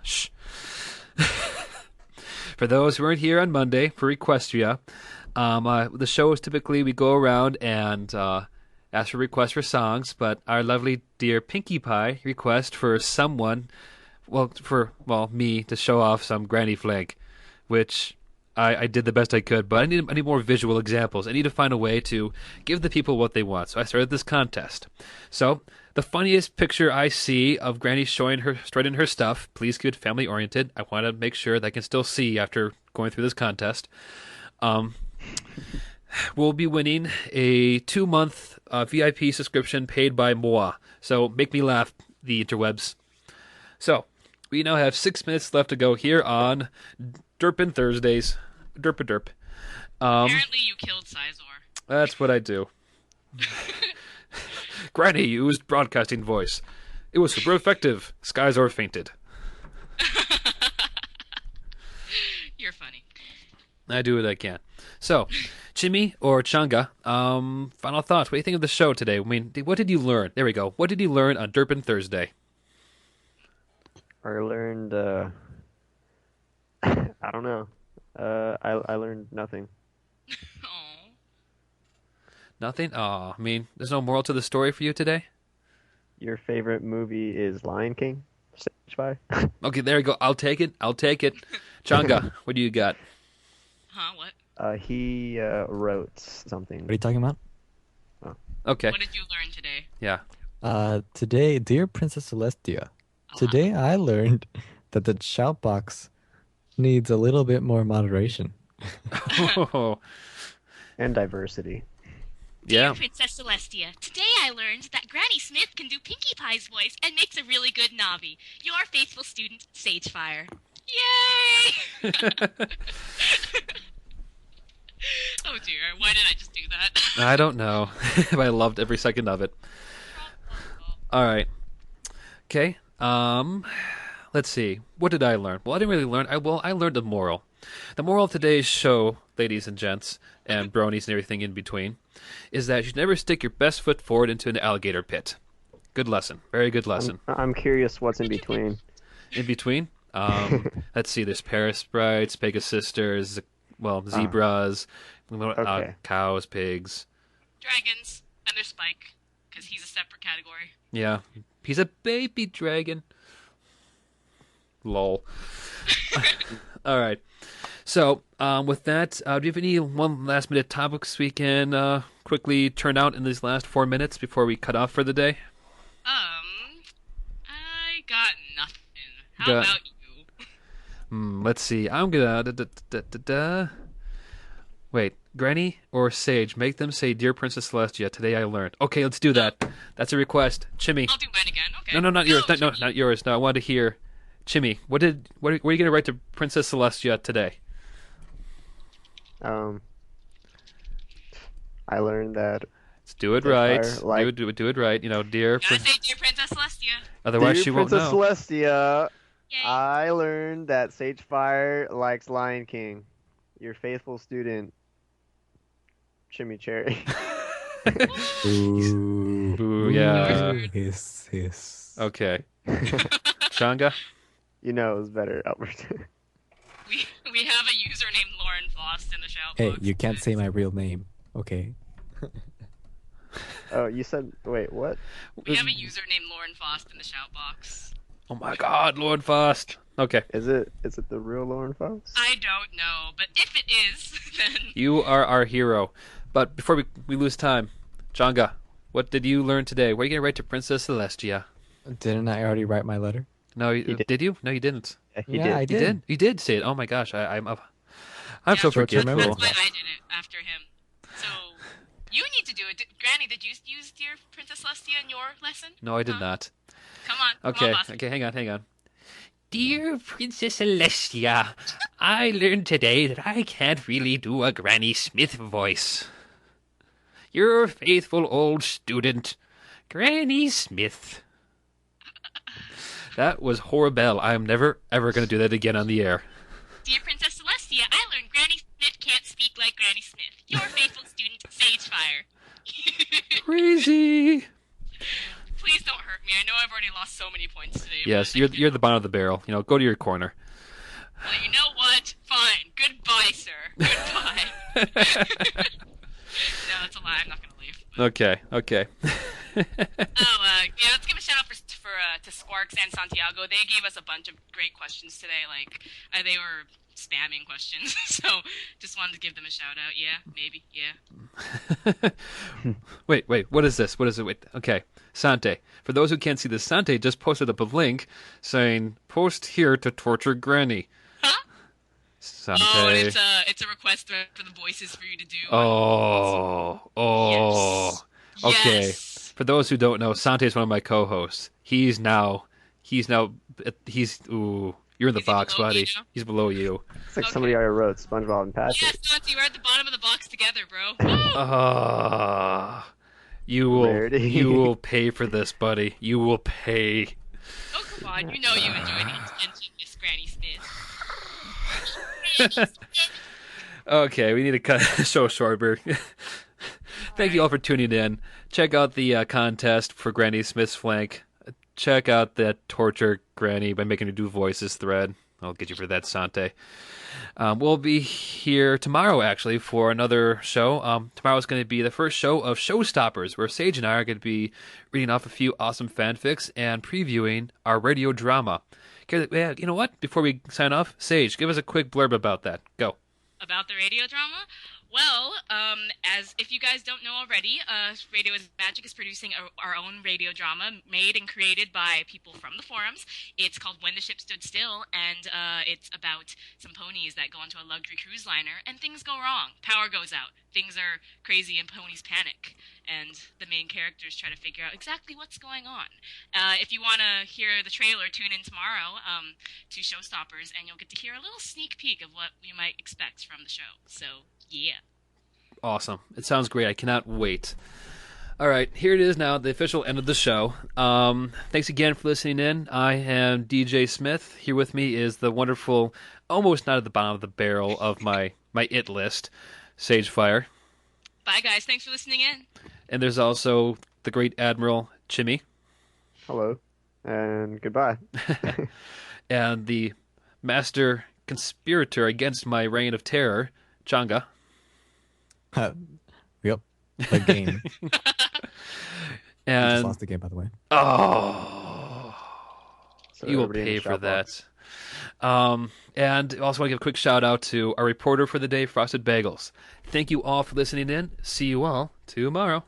Shh. For those who weren't here on Monday for Equestria, the show is typically we go around and ask for requests for songs, but our lovely dear Pinkie Pie request for someone, me to show off some Granny Flank, which I did the best I could, but I need more visual examples. I need to find a way to give the people what they want. So I started this contest. So the funniest picture I see of Granny strutting her stuff, please keep it family oriented. I want to make sure that I can still see after going through this contest. We'll be winning a 2-month VIP subscription paid by Moa. So make me laugh, the interwebs. So we now have 6 minutes left to go here on Derpin Thursdays. Derp. apparently, you killed Sizor. That's what I do. Granny used broadcasting voice. It was super effective. Skyzor fainted. You're funny. I do what I can. So, Chimmy or Changa, final thoughts. What do you think of the show today? I mean, what did you learn? There we go. What did you learn on Derpin Thursday? I learned. I don't know. I learned nothing. Aw. Nothing? Aw, I mean, there's no moral to the story for you today? Your favorite movie is Lion King? Stage 5? Okay, there you go. I'll take it. Changa, what do you got? Huh? What? He wrote something. What are you talking about? Okay, What did you learn today? yeah. Today, dear Princess Celestia, today I learned that the shout box needs a little bit more moderation. Oh, And diversity. yeah. Dear Princess Celestia, today I learned that Granny Smith can do Pinkie Pie's voice and makes a really good Navi. Your faithful student, Sagefire. Yay! Oh dear, why did I just do that? I don't know, but I loved every second of it. All right. Okay. Let's see. What did I learn? Well, I didn't really learn. I learned a moral. The moral of today's show, ladies and gents, and bronies and everything in between, is that you should never stick your best foot forward into an alligator pit. Good lesson. Very good lesson. I'm curious what's in between. In between, let's see. There's Paris sprites, Pegasisters, well, zebras, Okay. cows, pigs. Dragons, and there's Spike, because he's a separate category. Yeah, he's a baby dragon. Lol. All right. So, with that, do you have any one last minute topics we can quickly turn out in these last 4 minutes before we cut off for the day? I got nothing. How Got- about you? Let's see. I'm gonna wait. Granny or Sage? Make them say, "Dear Princess Celestia, today I learned." Okay, let's do that. That's a request. Chimmy. I'll do mine again. Okay. No, not yours. No, Jimmy. not yours. No, I wanted to hear. Chimmy, what are you gonna write to Princess Celestia today? Um, I learned that Let's do it Sapphire, right. like- do it right. Dear. Gotta say, dear Princess Celestia. Otherwise, Dear she won't Princess know. Celestia, Yay. I learned that Sagefire likes Lion King. Your faithful student, Chimicherry. Ooh. Ooh, yeah. Hiss. Okay. Changa. You know it was better, Albert. We have a user named Lauren Faust in the shout Hey, box. you can't say my real name, okay? Oh, you said, wait, what? We have a user named Lauren Faust in the shout box. Oh my God, Lord Faust. Okay. Is it the real Lauren Faust? I don't know, but if it is, then You are our hero. But before we lose time, Changa, what did you learn today? What are you gonna write to Princess Celestia? Didn't I already write my letter? No, He did. did you? No, you didn't. Yeah, he Yeah, did. I You did. did. You did say it. Oh my gosh, I'm so Yeah, Short-term forgetful. memory. that's why I did it after him. So you need to do it. Granny, did you use Dear Princess Celestia in your lesson? No, I did Huh? not. Come on. Okay, Come on, boss. okay, hang on. Dear Princess Celestia, I learned today that I can't really do a Granny Smith voice. Your faithful old student, Granny Smith. That was horrible. I am never, ever going to do that again on the air. Dear Princess Celestia, I learned Granny Smith can't speak like Granny Smith. Your faithful student, Sagefire. Crazy. Please don't hurt me. I know I've already lost so many points today. Yes, but you're the bottom of the barrel. Go to your corner. Well, you know what? Fine. Goodbye, sir. Goodbye. No, that's a lie. I'm not gonna leave. Okay. Yeah, let's give a shout out to Sparks and Santiago. They gave us a bunch of great questions today. Like, they were spamming questions, so just wanted to give them a shout out. Yeah, maybe, yeah. Wait, what is this? What is it? Wait, okay. Sante. For those who can't see this, Sante just posted up a link saying, post here to torture Granny. Huh? Sante. Oh, and it's a request for the voices for you to do. Oh. Yes. Okay. Yes. For those who don't know, Sante is one of my co-hosts. He's ooh, you're in the Is he box, below me buddy. now? He's below you. It's like Okay. somebody already wrote SpongeBob and Patrick. Yes, Santi, we're at the bottom of the box together, bro. Ah. You Rarity. will pay for this, buddy. You will pay. Oh, come on. You know you enjoy the attention, Miss Granny Smith. Okay, we need to cut the show short. Thank you all for tuning in. Check out the contest for Granny Smith's flank. Check out that torture Granny by making her do voices thread. I'll get you for that, Sante. We'll be here tomorrow, actually, for another show. Tomorrow's going to be the first show of Showstoppers, where Sage and I are going to be reading off a few awesome fanfics and previewing our radio drama. Okay, yeah, you know what? Before we sign off, Sage, give us a quick blurb about that. Go. About the radio drama? Well, as if you guys don't know already, Radio is Magic is producing our own radio drama made and created by people from the forums. It's called When the Ship Stood Still, and it's about some ponies that go onto a luxury cruise liner, and things go wrong. Power goes out. Things are crazy, and ponies panic. and the main characters try to figure out exactly what's going on. If you want to hear the trailer, tune in tomorrow to Showstoppers, and you'll get to hear a little sneak peek of what you might expect from the show. So, yeah. Awesome. It sounds great. I cannot wait. All right, here it is now, the official end of the show. Thanks again for listening in. I am DJ Smith. Here with me is the wonderful, almost not at the bottom of the barrel of my it list, Sagefire. Bye, guys. Thanks for listening in. And there's also the great Admiral Chimmy. Hello, and goodbye. And the master conspirator against my reign of terror, Changa. Yep. The game. We just And lost the game, by the way. oh, So you will everybody in pay the for shout that. And also want to give a quick shout out to our reporter for the day, Frosted Bagels. Thank you all for listening in. See you all tomorrow.